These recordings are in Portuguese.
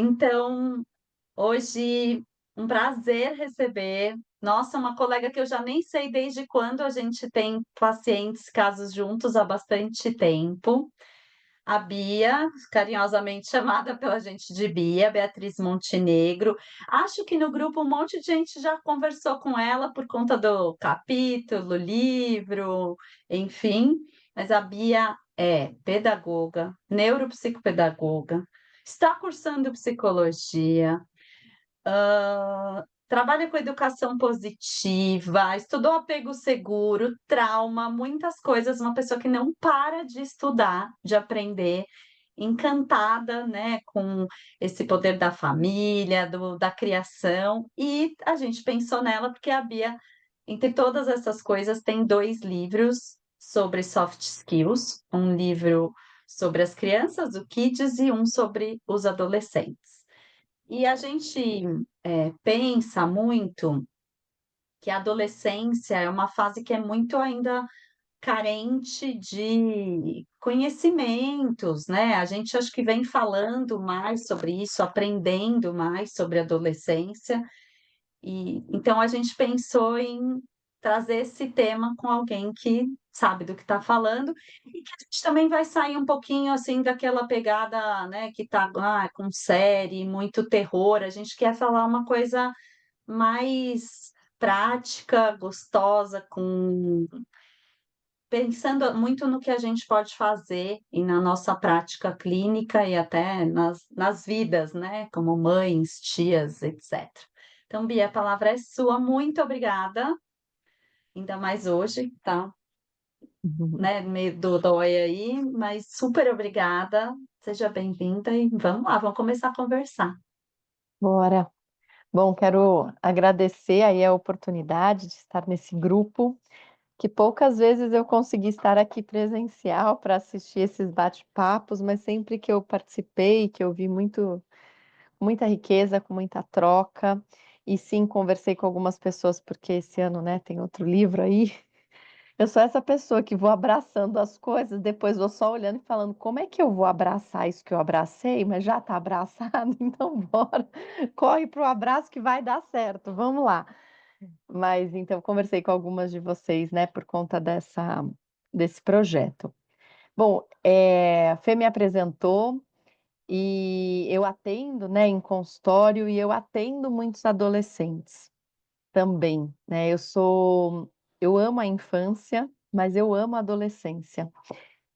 Então, hoje, um prazer receber, nossa, uma colega que eu já nem sei desde quando a gente tem pacientes, casos juntos há bastante tempo, a Bia, carinhosamente chamada pela gente de Bia, Beatriz Montenegro. Acho que no grupo um monte de gente já conversou com ela por conta do capítulo, livro, enfim, mas a Bia é pedagoga, neuropsicopedagoga, está cursando psicologia, trabalha com educação positiva, estudou apego seguro, trauma, muitas coisas, uma pessoa que não para de estudar, de aprender, encantada, né, com esse poder da família, da criação, e a gente pensou nela porque a Bia, entre todas essas coisas, tem 2 livros sobre soft skills, um livro sobre as crianças, o Kids, e um sobre os adolescentes. E a gente, pensa muito que a adolescência é uma fase que é muito ainda carente de conhecimentos, né, a gente acho que vem falando mais sobre isso, aprendendo mais sobre adolescência, e então a gente pensou em trazer esse tema com alguém que sabe do que está falando, e que a gente também vai sair um pouquinho, assim, daquela pegada, né, que tá, com série, muito terror, a gente quer falar uma coisa mais prática, gostosa, com pensando muito no que a gente pode fazer e na nossa prática clínica e até nas vidas, né, como mães, tias, etcétera. Então, Bia, a palavra é sua. Muito obrigada, ainda mais hoje, tá, Uhum. né, meio dodói aí, mas super obrigada, seja bem-vinda e vamos lá, vamos começar a conversar. Bora. Bom, quero agradecer aí a oportunidade de estar nesse grupo, que poucas vezes eu consegui estar aqui presencial para assistir esses bate-papos, mas sempre que eu participei, que eu vi muita riqueza, com muita troca, e sim, conversei com algumas pessoas, porque esse ano, né, tem outro livro aí. Eu sou essa pessoa que vou abraçando as coisas, depois vou só olhando e falando: "Como é que eu vou abraçar isso que eu abracei, mas já está abraçado, então bora, corre para o abraço que vai dar certo, vamos lá". Mas então conversei com algumas de vocês, né, por conta desse projeto. Bom, a Fê me apresentou e eu atendo, né, em consultório e eu atendo muitos adolescentes também, né, eu amo a infância, mas eu amo a adolescência.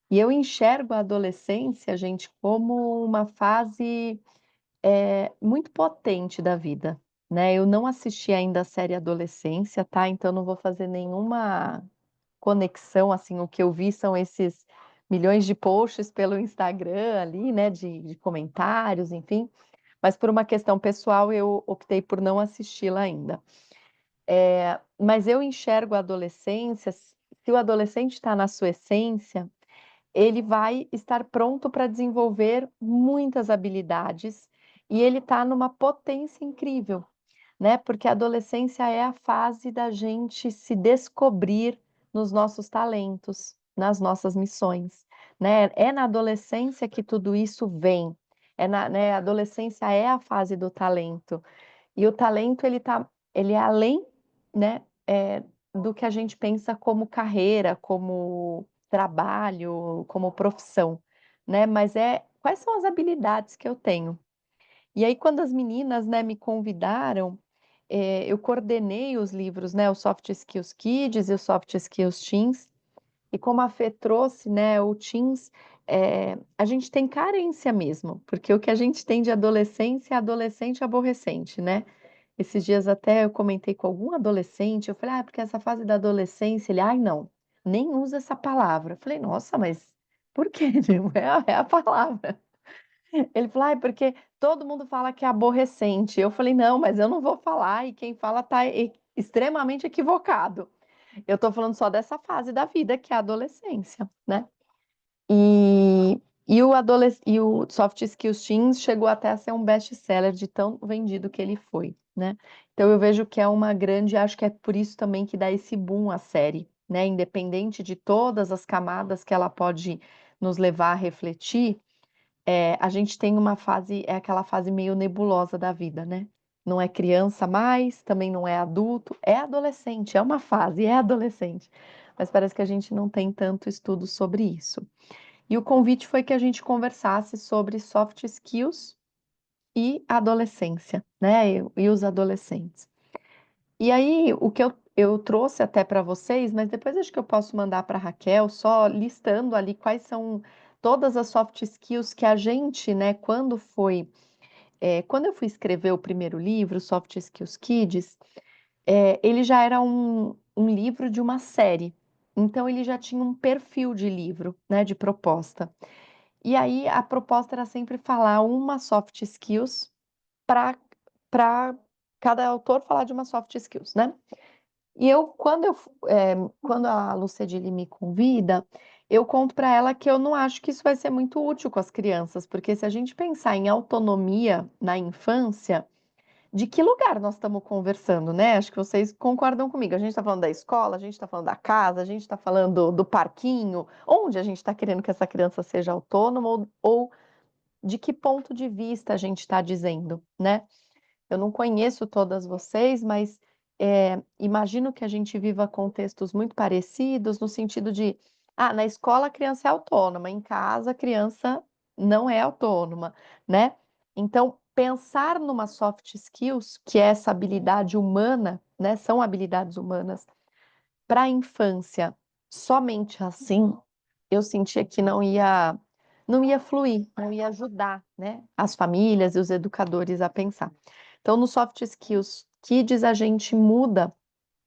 E eu enxergo a adolescência, gente, como uma fase, muito potente da vida, né. Eu não assisti ainda a série Adolescência, tá, então não vou fazer nenhuma conexão, assim, o que eu vi são esses milhões de posts pelo Instagram ali, né, de comentários, enfim, mas por uma questão pessoal eu optei por não assisti-la ainda. Mas eu enxergo a adolescência, se o adolescente está na sua essência, ele vai estar pronto para desenvolver muitas habilidades, e ele está numa potência incrível, né, porque a adolescência é a fase da gente se descobrir nos nossos talentos, nas nossas missões, né. É na adolescência que tudo isso vem, a adolescência é a fase do talento, e o talento ele é além, né, do que a gente pensa como carreira, como trabalho, como profissão, né, mas quais são as habilidades que eu tenho. E aí quando as meninas, né, me convidaram, eu coordenei os livros, né, o Soft Skills Kids e o Soft Skills Teens, e como a Fê trouxe, né, o Teens, a gente tem carência mesmo, porque o que a gente tem de adolescência é adolescente aborrecente, né. Esses dias até eu comentei com algum adolescente, eu falei: "Ah, porque essa fase da adolescência", ele: "Ai não, nem usa essa palavra". Eu falei: "Nossa, mas por quê? Meu, é a palavra". Ele falou: "Ai, porque todo mundo fala que é aborrecente". Eu falei: "Não, mas eu não vou falar e quem fala tá extremamente equivocado. Eu tô falando só dessa fase da vida que é a adolescência, né". E o Soft Skills Teens chegou até a ser um best-seller de tão vendido que ele foi, né. Então eu vejo que é uma grande acho que é por isso também que dá esse boom à série, né, independente de todas as camadas que ela pode nos levar a refletir, a gente tem uma fase, é aquela fase meio nebulosa da vida, né? Não é criança mais, também não é adulto, é adolescente, é uma fase, é adolescente. Mas parece que a gente não tem tanto estudo sobre isso. E o convite foi que a gente conversasse sobre soft skills e adolescência, né? E os adolescentes. E aí, o que eu trouxe até para vocês, mas depois acho que eu posso mandar para a Raquel, só listando ali quais são todas as soft skills que a gente, né, quando eu fui escrever o primeiro livro, Soft Skills Kids, ele já era um livro de uma série. Então, ele já tinha um perfil de livro, né, de proposta. E aí, a proposta era sempre falar uma soft skills para cada autor falar de uma soft skills, né? E quando a Lucedile me convida, eu conto para ela que eu não acho que isso vai ser muito útil com as crianças, porque se a gente pensar em autonomia na infância, de que lugar nós estamos conversando, né? Acho que vocês concordam comigo. A gente está falando da escola, a gente está falando da casa, a gente está falando do parquinho, onde a gente está querendo que essa criança seja autônoma ou de que ponto de vista a gente está dizendo, né? Eu não conheço todas vocês, mas imagino que a gente viva contextos muito parecidos, no sentido de, na escola a criança é autônoma, em casa a criança não é autônoma, né? Então, pensar numa soft skills, que é essa habilidade humana, né? São habilidades humanas para a infância, somente assim, eu sentia que não ia fluir, não ia ajudar, né, as famílias e os educadores a pensar. Então, no Soft Skills Kids, a gente muda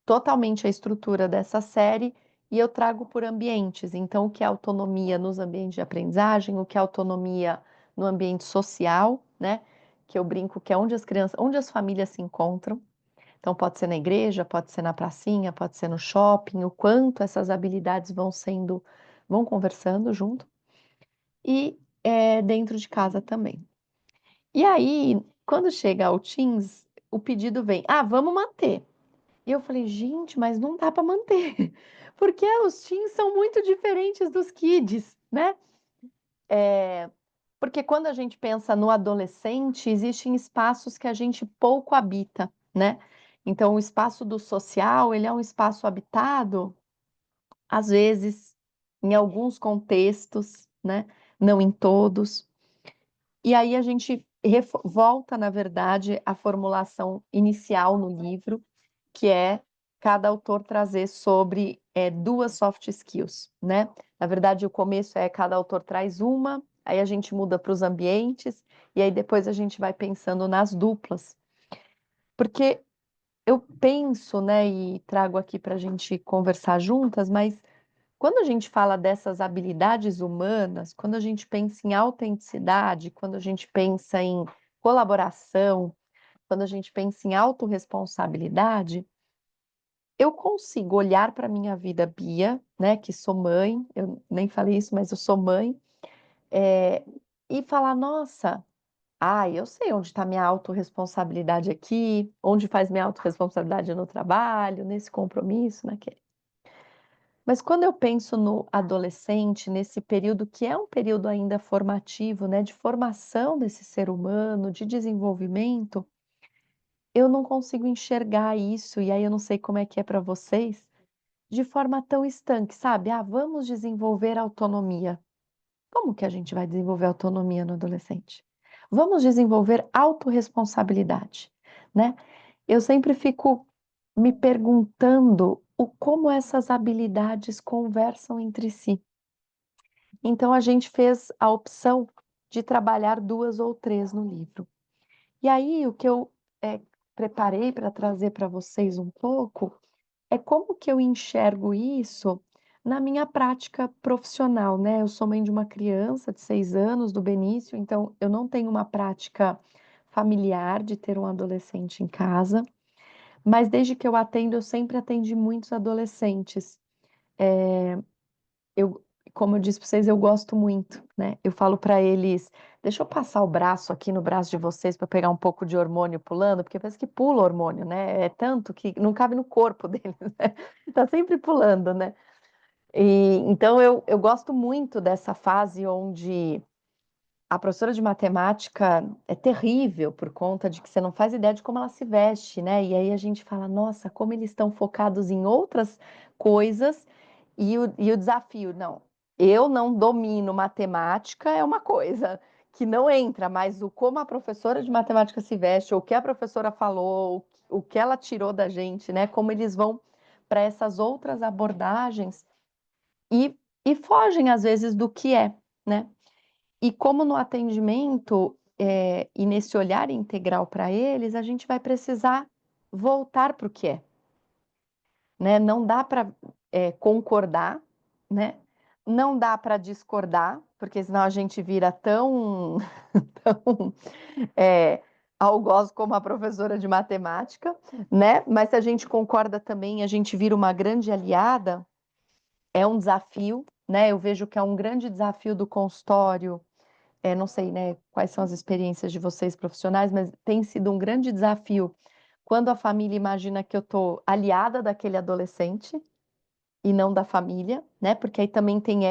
totalmente a estrutura dessa série e eu trago por ambientes. Então, o que é autonomia nos ambientes de aprendizagem, o que é autonomia no ambiente social, né? Que eu brinco que é onde as famílias se encontram. Então, pode ser na igreja, pode ser na pracinha, pode ser no shopping, o quanto essas habilidades vão conversando junto, e dentro de casa também. E aí, quando chega ao Teams, o pedido vem: vamos manter. E eu falei: gente, mas não dá para manter, porque os Teams são muito diferentes dos Kids, né? Porque quando a gente pensa no adolescente, existem espaços que a gente pouco habita, né? Então, o espaço do social, ele é um espaço habitado, às vezes, em alguns contextos, né? Não em todos. E aí a gente volta, na verdade, à formulação inicial no livro, que é cada autor trazer sobre duas soft skills, né? Na verdade, o começo é cada autor traz uma, aí a gente muda para os ambientes, e aí depois a gente vai pensando nas duplas. Porque eu penso, né, e trago aqui para a gente conversar juntas, mas quando a gente fala dessas habilidades humanas, quando a gente pensa em autenticidade, quando a gente pensa em colaboração, quando a gente pensa em autorresponsabilidade, eu consigo olhar para a minha vida, Bia, né, que sou mãe, eu nem falei isso, mas eu sou mãe, é, e falar, nossa, eu sei onde está minha autorresponsabilidade aqui, onde faz minha autorresponsabilidade no trabalho, nesse compromisso, naquele. Mas quando eu penso no adolescente, nesse período que é um período ainda formativo, né, de formação desse ser humano, de desenvolvimento, eu não consigo enxergar isso, e aí eu não sei como é que é para vocês, de forma tão estanque, sabe? Vamos desenvolver autonomia. Como que a gente vai desenvolver autonomia no adolescente? Vamos desenvolver autorresponsabilidade, né? Eu sempre fico me perguntando como essas habilidades conversam entre si. Então, a gente fez a opção de trabalhar duas ou três no livro. E aí, o que eu preparei para trazer para vocês um pouco é como que eu enxergo isso na minha prática profissional, né? Eu sou mãe de uma criança de 6 anos, do Benício, então eu não tenho uma prática familiar de ter um adolescente em casa, mas desde que eu atendo, eu sempre atendi muitos adolescentes. Eu, como eu disse para vocês, eu gosto muito, né? Eu falo para eles, deixa eu passar o braço aqui no braço de vocês para pegar um pouco de hormônio pulando, porque parece que pula hormônio, né? É tanto que não cabe no corpo deles, né? Tá sempre pulando, né? E então eu gosto muito dessa fase onde A professora de matemática é terrível por conta de que você não faz ideia de como ela se veste, né? E aí a gente fala, nossa, como eles estão focados em outras coisas e o desafio, não, eu não domino matemática é uma coisa que não entra, mas o como a professora de matemática se veste, ou o que a professora falou, o que ela tirou da gente, né? Como eles vão para essas outras abordagens e fogem às vezes do que é, né? E como no atendimento, e nesse olhar integral para eles, a gente vai precisar voltar para o que é, né? Não dá para concordar, né? Não dá para discordar, porque senão a gente vira tão, tão algoz como a professora de matemática, né? Mas se a gente concorda também, a gente vira uma grande aliada, é um desafio, né? Eu vejo que é um grande desafio do consultório. Não sei, né, quais são as experiências de vocês profissionais, mas tem sido um grande desafio quando a família imagina que eu estou aliada daquele adolescente e não da família, né? Porque aí também tem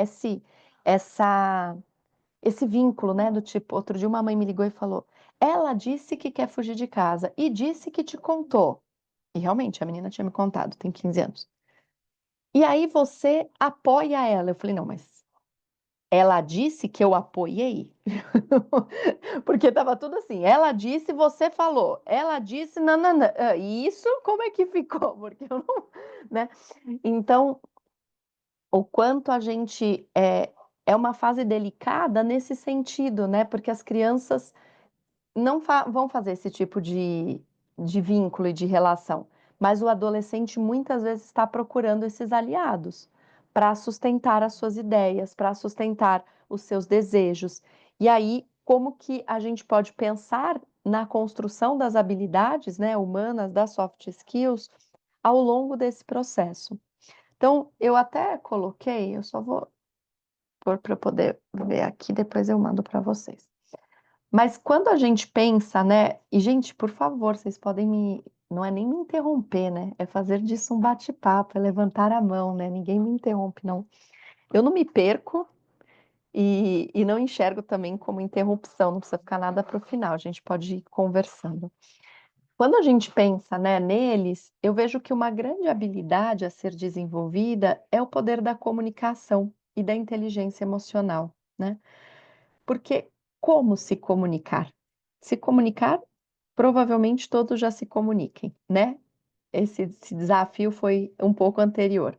essa, esse vínculo, né? Do tipo, outro dia uma mãe me ligou e falou: ela disse que quer fugir de casa e disse que te contou. E realmente, a menina tinha me contado, tem 15 anos. E aí você apoia ela. Eu falei, não, mas ela disse que eu apoiei? Porque estava tudo assim, ela disse, você falou, ela disse, nananã. E isso como é que ficou? Porque eu não, né? Então, o quanto a gente é uma fase delicada nesse sentido, né? Porque as crianças não vão fazer esse tipo de vínculo e de relação, mas o adolescente muitas vezes está procurando esses aliados para sustentar as suas ideias, para sustentar os seus desejos. E aí, como que a gente pode pensar na construção das habilidades, né, humanas, das soft skills, ao longo desse processo? Então, eu até coloquei, eu só vou pôr para eu poder ver aqui, depois eu mando para vocês. Mas quando a gente pensa, né? E, gente, por favor, vocês podem me. Não é nem me interromper, né? É fazer disso um bate-papo, é levantar a mão, né? Ninguém me interrompe, não. Eu não me perco e não enxergo também como interrupção, não precisa ficar nada para o final, a gente pode ir conversando. Quando a gente pensa, né, neles, eu vejo que uma grande habilidade a ser desenvolvida é o poder da comunicação e da inteligência emocional, né? Porque como se comunicar? Se comunicar, provavelmente todos já se comuniquem, né? Esse desafio foi um pouco anterior.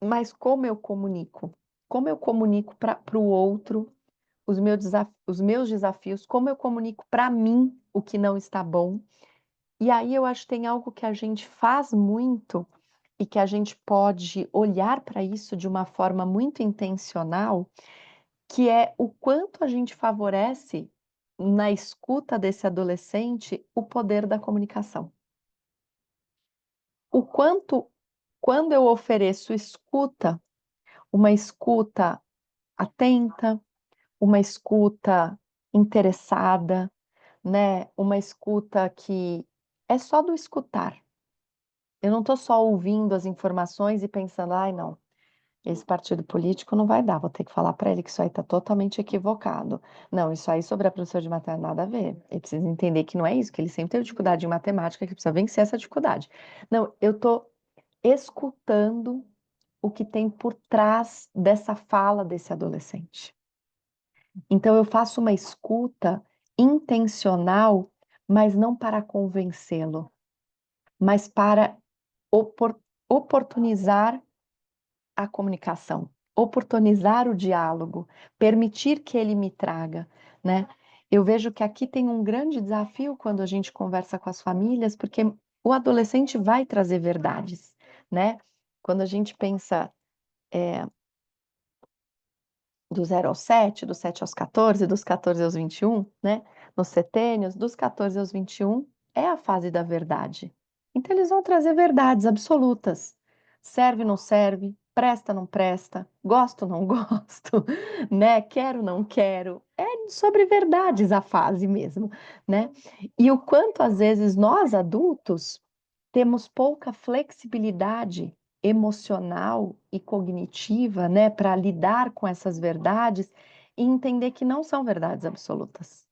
Mas como eu comunico? Como eu comunico para o outro os meus desafios? Como eu comunico para mim o que não está bom? E aí eu acho que tem algo que a gente faz muito e que a gente pode olhar para isso de uma forma muito intencional, que é o quanto a gente favorece na escuta desse adolescente o poder da comunicação. O quanto, quando eu ofereço escuta, uma escuta atenta, uma escuta interessada, né? Uma escuta que é só do escutar. Eu não estou só ouvindo as informações e pensando, ai, não, esse partido político não vai dar, vou ter que falar para ele que isso aí está totalmente equivocado. Não, isso aí sobre a professora de matemática nada a ver. Ele precisa entender que não é isso, que ele sempre teve dificuldade em matemática, que precisa vencer essa dificuldade. Não, eu estou escutando o que tem por trás dessa fala desse adolescente. Então eu faço uma escuta intencional, mas não para convencê-lo, mas para opor oportunizar a comunicação, oportunizar o diálogo, permitir que ele me traga, né? Eu vejo que aqui tem um grande desafio quando a gente conversa com as famílias, porque o adolescente vai trazer verdades, né? Quando a gente pensa do 0 aos 7, do 7 aos 14, dos 14 aos 21, né? Nos setênios, dos 14 aos 21, é a fase da verdade. Então, eles vão trazer verdades absolutas. Serve, não serve, presta, não presta, gosto, não gosto, né? Quero, não quero. É sobre verdades a fase mesmo, né? E o quanto, às vezes, nós adultos temos pouca flexibilidade emocional e cognitiva, né, para lidar com essas verdades, e entender que não são verdades absolutas,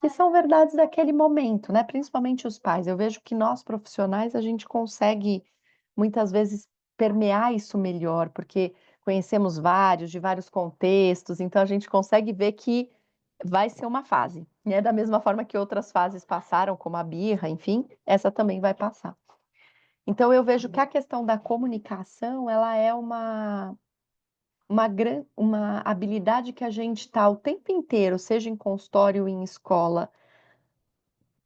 que são verdades daquele momento, né, principalmente os pais. Eu vejo que nós profissionais, a gente consegue muitas vezes permear isso melhor, porque conhecemos vários, de vários contextos, então a gente consegue ver que vai ser uma fase, né, da mesma forma que outras fases passaram, como a birra, enfim, essa também vai passar. Então eu vejo que a questão da comunicação, ela é uma habilidade que a gente está o tempo inteiro, seja em consultório ou em escola,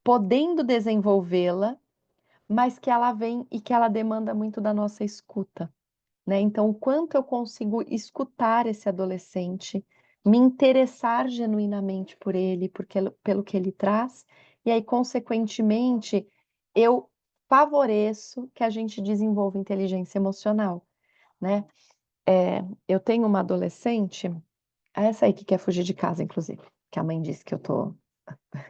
podendo desenvolvê-la, mas que ela vem e que ela demanda muito da nossa escuta, né. Então o quanto eu consigo escutar esse adolescente, me interessar genuinamente por ele, porque pelo que ele traz, e aí consequentemente, eu favoreço que a gente desenvolva inteligência emocional, né. Eu tenho uma adolescente, essa aí que quer fugir de casa inclusive, que a mãe disse que eu tô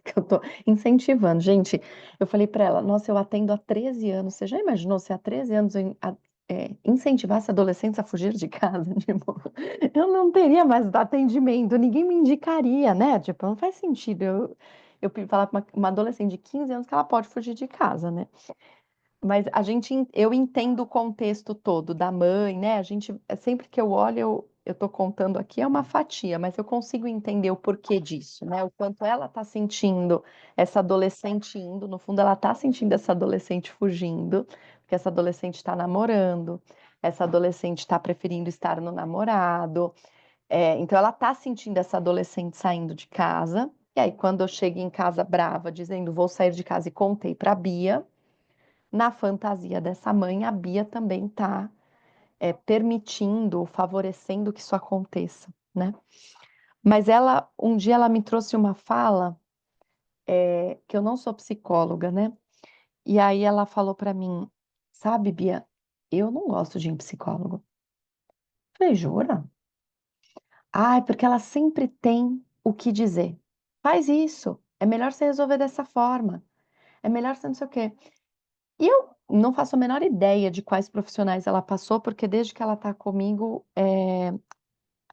que eu tô incentivando. Gente, eu falei para ela: "Nossa, eu atendo há 13 anos, você já imaginou se há 13 anos incentivasse adolescentes a fugir de casa?" Tipo, eu não teria mais atendimento, ninguém me indicaria, né, tipo, não faz sentido falar para uma adolescente de 15 anos que ela pode fugir de casa, né. Mas eu entendo o contexto todo da mãe, né, a gente sempre que eu olho, eu tô contando aqui é uma fatia, mas eu consigo entender o porquê disso, né, o quanto ela tá sentindo essa adolescente indo, no fundo ela tá sentindo essa adolescente fugindo, porque essa adolescente tá namorando, essa adolescente tá preferindo estar no namorado, então ela tá sentindo essa adolescente saindo de casa, e aí quando eu chego em casa brava dizendo: "Vou sair de casa", e contei pra Bia, na fantasia dessa mãe, a Bia também está, permitindo, favorecendo que isso aconteça, né. Mas um dia ela me trouxe uma fala, que eu não sou psicóloga, né, e aí ela falou para mim: "Sabe, Bia, eu não gosto de ir em psicólogo". Falei: "Jura?". "Ai, porque ela sempre tem o que dizer". "Faz isso, é melhor você resolver dessa forma, é melhor você não sei o quê". E eu não faço a menor ideia de quais profissionais ela passou, porque desde que ela está comigo,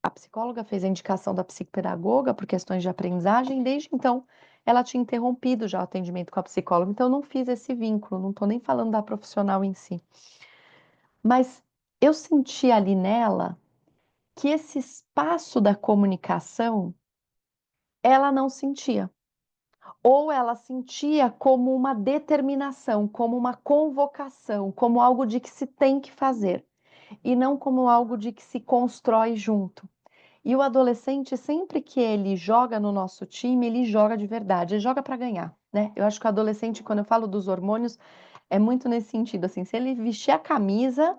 a psicóloga fez a indicação da psicopedagoga por questões de aprendizagem, desde então ela tinha interrompido já o atendimento com a psicóloga, então eu não fiz esse vínculo, não estou nem falando da profissional em si. Mas eu senti ali nela que esse espaço da comunicação, ela não sentia, ou ela sentia como uma determinação, como uma convocação, como algo de que se tem que fazer. E não como algo de que se constrói junto. E o adolescente, sempre que ele joga no nosso time, ele joga de verdade, ele joga para ganhar, né. Eu acho que o adolescente, quando eu falo dos hormônios, é muito nesse sentido, assim, se ele vestir a camisa,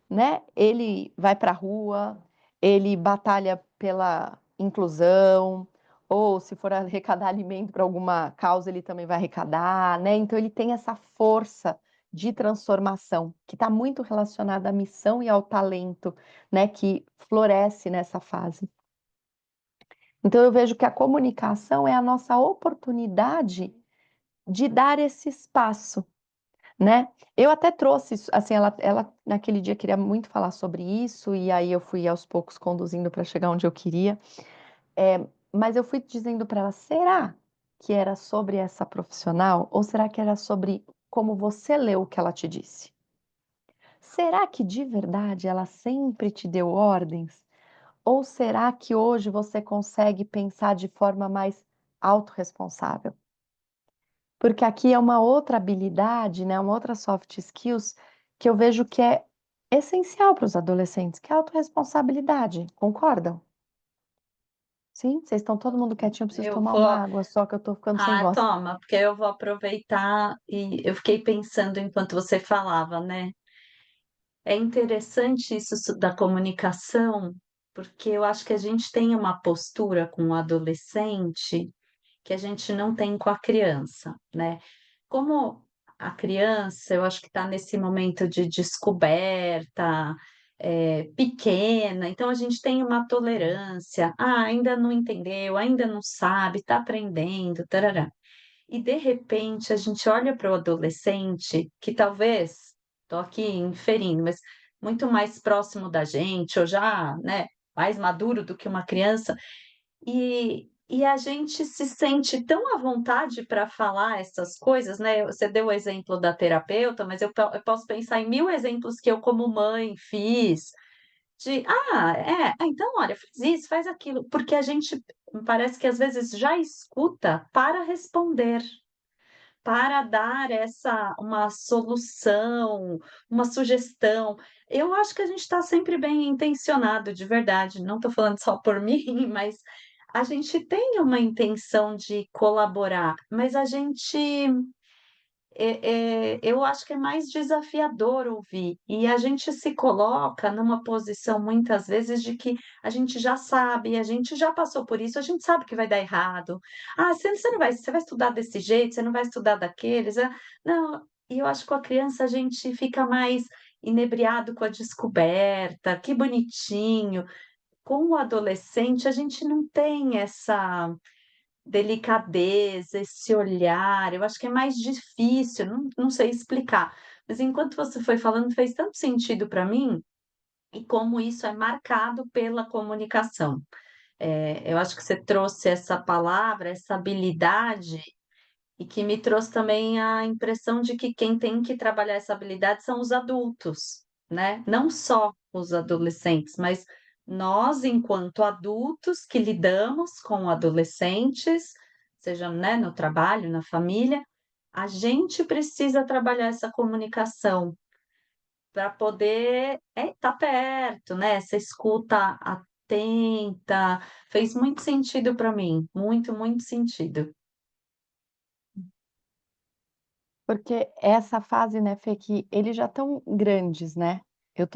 né, ele vai para a rua, ele batalha pela inclusão, ou se for arrecadar alimento para alguma causa, ele também vai arrecadar, né, então ele tem essa força de transformação, que está muito relacionada à missão e ao talento, né, que floresce nessa fase. Então eu vejo que a comunicação é a nossa oportunidade de dar esse espaço, né. Eu até trouxe isso, assim, ela naquele dia queria muito falar sobre isso, e aí eu fui aos poucos conduzindo para chegar onde eu queria, mas eu fui dizendo para ela: "Será que era sobre essa profissional ou será que era sobre como você leu o que ela te disse? Será que de verdade ela sempre te deu ordens? Ou será que hoje você consegue pensar de forma mais autorresponsável?". Porque aqui é uma outra habilidade, né, uma outra soft skills que eu vejo que é essencial para os adolescentes, que é a autorresponsabilidade, concordam? Sim? Vocês estão todo mundo quietinho, eu preciso Eu tomar uma vou água só que eu tô ficando sem ah, voz. toma, porque eu vou aproveitar e eu fiquei pensando enquanto você falava, né. É interessante isso da comunicação, porque eu acho que a gente tem uma postura com o adolescente que a gente não tem com a criança, né. Como a criança, eu acho que está nesse momento de descoberta, pequena, então a gente tem uma tolerância: "Ah, ainda não entendeu, ainda não sabe, está aprendendo, tarará". E de repente a gente olha para o adolescente que talvez, estou aqui inferindo, mas muito mais próximo da gente ou já, né, mais maduro do que uma criança, E a gente se sente tão à vontade para falar essas coisas, né, você deu o exemplo da terapeuta, mas eu posso pensar em 1000 exemplos que eu como mãe fiz, de: "Ah, então olha, faz isso, faz aquilo", porque a gente parece que às vezes já escuta para responder, para dar essa uma solução, uma sugestão. Eu acho que a gente está sempre bem intencionado, de verdade, não estou falando só por mim, mas a gente tem uma intenção de colaborar, mas a gente eu acho que é mais desafiador ouvir, e a gente se coloca numa posição muitas vezes de que a gente já sabe, a gente já passou por isso, a gente sabe que vai dar errado. "Ah, você não vai você vai estudar desse jeito, você não vai estudar daqueles, não", e eu acho que com a criança a gente fica mais inebriado com a descoberta, "que bonitinho". Com o adolescente a gente não tem essa delicadeza, esse olhar, eu acho que é mais difícil, não sei explicar, mas enquanto você foi falando fez tanto sentido para mim, e como isso é marcado pela comunicação. Eu acho que você trouxe essa palavra, essa habilidade, e que me trouxe também a impressão de que quem tem que trabalhar essa habilidade são os adultos, né, não só os adolescentes, mas nós enquanto adultos que lidamos com adolescentes, seja, né, no trabalho, na família, a gente precisa trabalhar essa comunicação para poder, estar perto, né, essa escuta atenta, fez muito sentido para mim, muito, muito sentido. Porque essa fase, né, Fê, que eles já estão grandes, né. Eu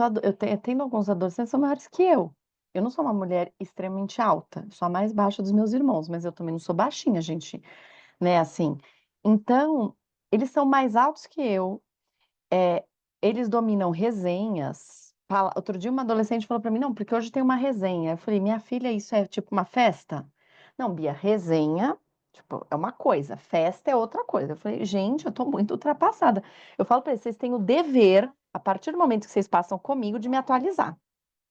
tendo alguns adolescentes que são maiores que eu. Eu não sou uma mulher extremamente alta, sou a mais baixa dos meus irmãos, mas eu também não sou baixinha, gente, né, assim. Então, eles são mais altos que eu, eles dominam resenhas. Fala Outro dia uma adolescente falou para mim: "Não, porque hoje tem uma resenha". Eu falei: "Minha filha, isso é tipo uma festa?". "Não, Bia, resenha, tipo, é uma coisa, festa é outra coisa". Eu falei: "Gente, eu tô muito ultrapassada". Eu falo para eles: "Vocês têm o dever, a partir do momento que vocês passam comigo, de me atualizar,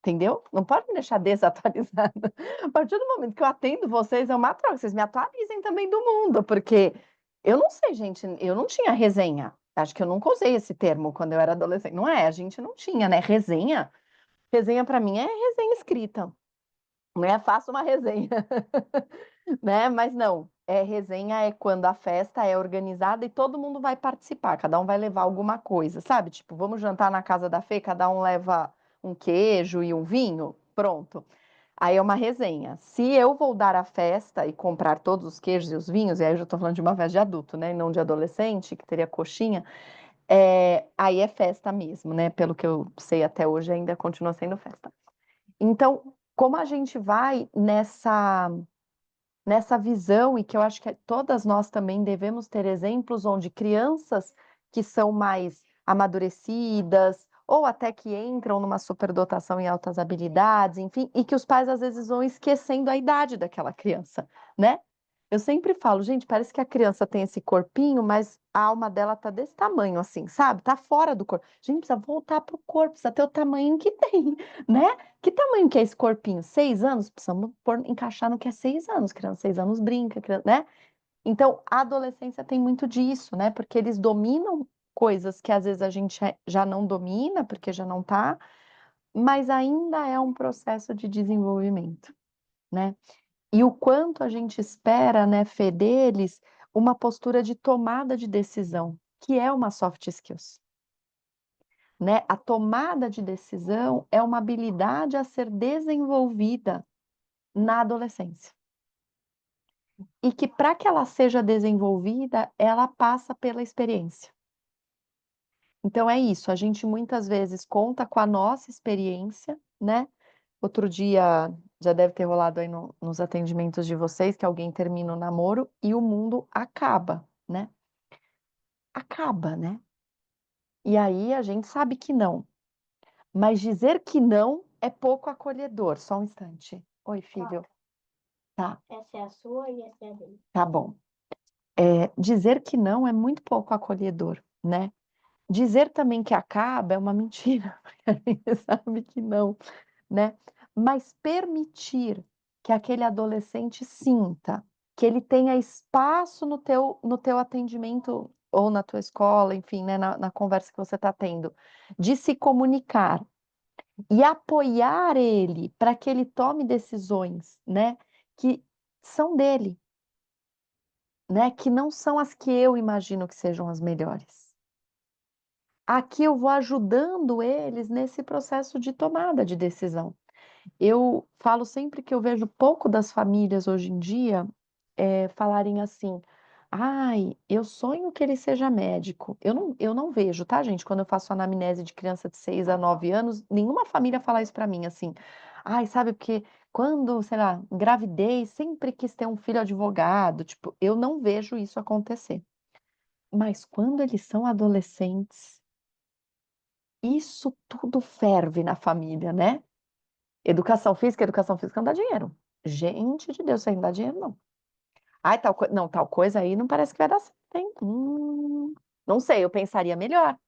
entendeu? Não pode me deixar desatualizada. A partir do momento que eu atendo vocês, é uma troca, vocês me atualizem também do mundo, porque eu não sei, gente, eu não tinha resenha. Acho que eu nunca usei esse termo quando eu era adolescente. Não é, a gente não tinha, né, resenha. Resenha para mim é resenha escrita, né, faça uma resenha, né, mas não, resenha é quando a festa é organizada e todo mundo vai participar, cada um vai levar alguma coisa, sabe, tipo, vamos jantar na casa da Fê, cada um leva um queijo e um vinho, pronto. Aí é uma resenha. Se eu vou dar a festa e comprar todos os queijos e os vinhos, e aí eu já tô falando de uma festa de adulto, né, e não de adolescente, que teria coxinha, aí é festa mesmo, né, pelo que eu sei até hoje ainda continua sendo festa. Então, como a gente vai nessa visão, e que eu acho que todas nós também devemos ter exemplos onde crianças que são mais amadurecidas, ou até que entram numa superdotação em altas habilidades, enfim, e que os pais às vezes vão esquecendo a idade daquela criança, né. Eu sempre falo: "Gente, parece que a criança tem esse corpinho, mas a alma dela tá desse tamanho, assim, sabe, tá fora do corpo". Gente, precisa voltar para o corpo, precisa ter o tamanho que tem, né. Que tamanho que é esse corpinho? 6 anos? Precisamos encaixar no que é 6 anos, criança 6 anos brinca, né. Então, a adolescência tem muito disso, né, porque eles dominam coisas que às vezes a gente já não domina, porque já não tá, mas ainda é um processo de desenvolvimento, né. E o quanto a gente espera, né, Fê, deles, uma postura de tomada de decisão, que é uma soft skills, né. A tomada de decisão é uma habilidade a ser desenvolvida na adolescência. E que para que ela seja desenvolvida, ela passa pela experiência. Então é isso, a gente muitas vezes conta com a nossa experiência, né. Outro dia já deve ter rolado aí nos atendimentos de vocês, que alguém termina o namoro e o mundo acaba, né. Acaba, né. E aí a gente sabe que não, mas dizer que não é pouco acolhedor. Só um instante. Oi, filho. Tá, Essa é a sua e essa é a dele. tá bom. Dizer que não é muito pouco acolhedor, né. Dizer também que acaba é uma mentira, porque a gente sabe que não, né. Mas permitir que aquele adolescente sinta, que ele tenha espaço no teu atendimento ou na tua escola, enfim, né, na conversa que você está tendo, de se comunicar e apoiar ele para que ele tome decisões, né, que são dele, né, que não são as que eu imagino que sejam as melhores. Aqui eu vou ajudando eles nesse processo de tomada de decisão. Eu falo sempre que eu vejo pouco das famílias hoje em dia, falarem assim: "Ai, eu sonho que ele seja médico". Eu não vejo, tá, gente, quando eu faço anamnese de criança de 6 a 9 anos, nenhuma família fala isso pra mim, assim: "Ai, sabe, porque quando, sei lá, engravidei, sempre quis ter um filho advogado", tipo, eu não vejo isso acontecer. Mas quando eles são adolescentes, isso tudo ferve na família, né. Educação física não dá dinheiro. Gente de Deus, isso aí não dá dinheiro não. Ai, tal coisa aí não parece que vai dar certo, hein. Não sei, eu pensaria melhor.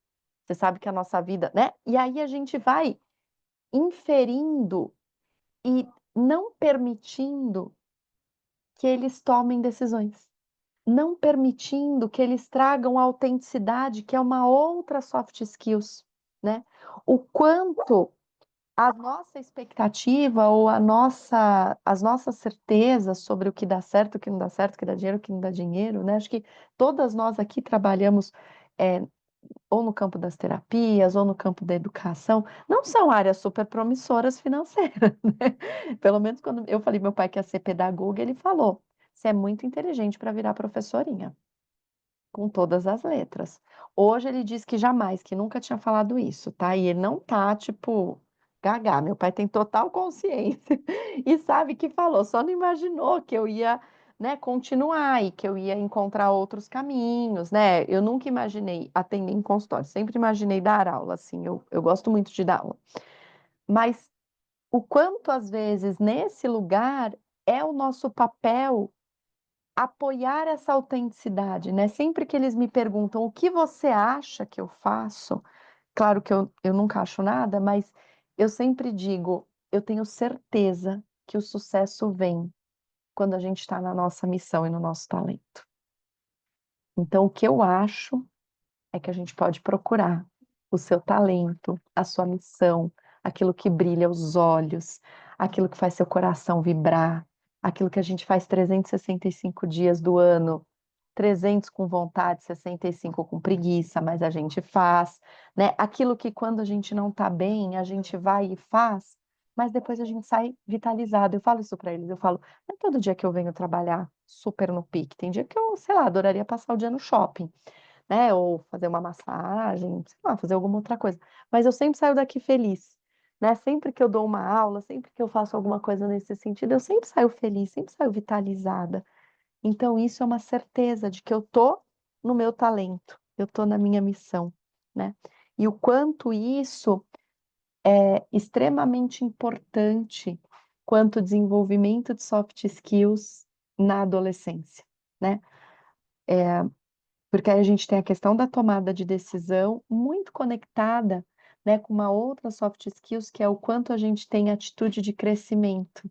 Você sabe que a nossa vida, né, e aí a gente vai inferindo e não permitindo que eles tomem decisões, não permitindo que eles tragam a autenticidade, que é uma outra soft skills, né. O quanto a nossa expectativa ou as nossas certezas sobre o que dá certo, o que não dá certo, o que dá dinheiro, o que não dá dinheiro, né, acho que todas nós aqui trabalhamos, eh, ou no campo das terapias ou no campo da educação, não são áreas super promissoras financeiras, né. Pelo menos quando eu falei meu pai quer ser pedagoga, ele falou: "Você é muito inteligente para virar professorinha". Com todas as letras. Hoje ele diz que jamais, que nunca tinha falado isso, tá, e ele não tá, tipo, gaga, meu pai tem total consciência e sabe que falou, só não imaginou que eu ia, né, continuar e que eu ia encontrar outros caminhos, né. Eu nunca imaginei atender em consultório, sempre imaginei dar aula, assim, eu gosto muito de dar aula. Mas o quanto às vezes nesse lugar é o nosso papel apoiar essa autenticidade, né, sempre que eles me perguntam: "O que você acha que eu faço?", claro que eu nunca acho nada, mas eu sempre digo: "Eu tenho certeza que o sucesso vem quando a gente está na nossa missão e no nosso talento". Então o que eu acho é que a gente pode procurar o seu talento, a sua missão, aquilo que brilha os olhos, aquilo que faz seu coração vibrar, aquilo que a gente faz 365 dias do ano, 300 com vontade, 65 com preguiça, mas a gente faz, né. Aquilo que quando a gente não tá bem, a gente vai e faz, mas depois a gente sai vitalizado. Eu falo isso para eles, eu falo: "Não é todo dia que eu venho trabalhar super no pique, tem dia que eu, sei lá, adoraria passar o dia no shopping". Né, ou fazer uma massagem, sei lá, fazer alguma outra coisa, mas eu sempre saio daqui feliz, né, sempre que eu dou uma aula, sempre que eu faço alguma coisa nesse sentido, eu sempre saio feliz, sempre saio vitalizada. Então isso é uma certeza de que eu tô no meu talento, eu tô na minha missão, né. E o quanto isso é extremamente importante quanto o desenvolvimento de soft skills na adolescência, né. Porque aí a gente tem a questão da tomada de decisão muito conectada, né, com uma outra soft skills, que é o quanto a gente tem atitude de crescimento.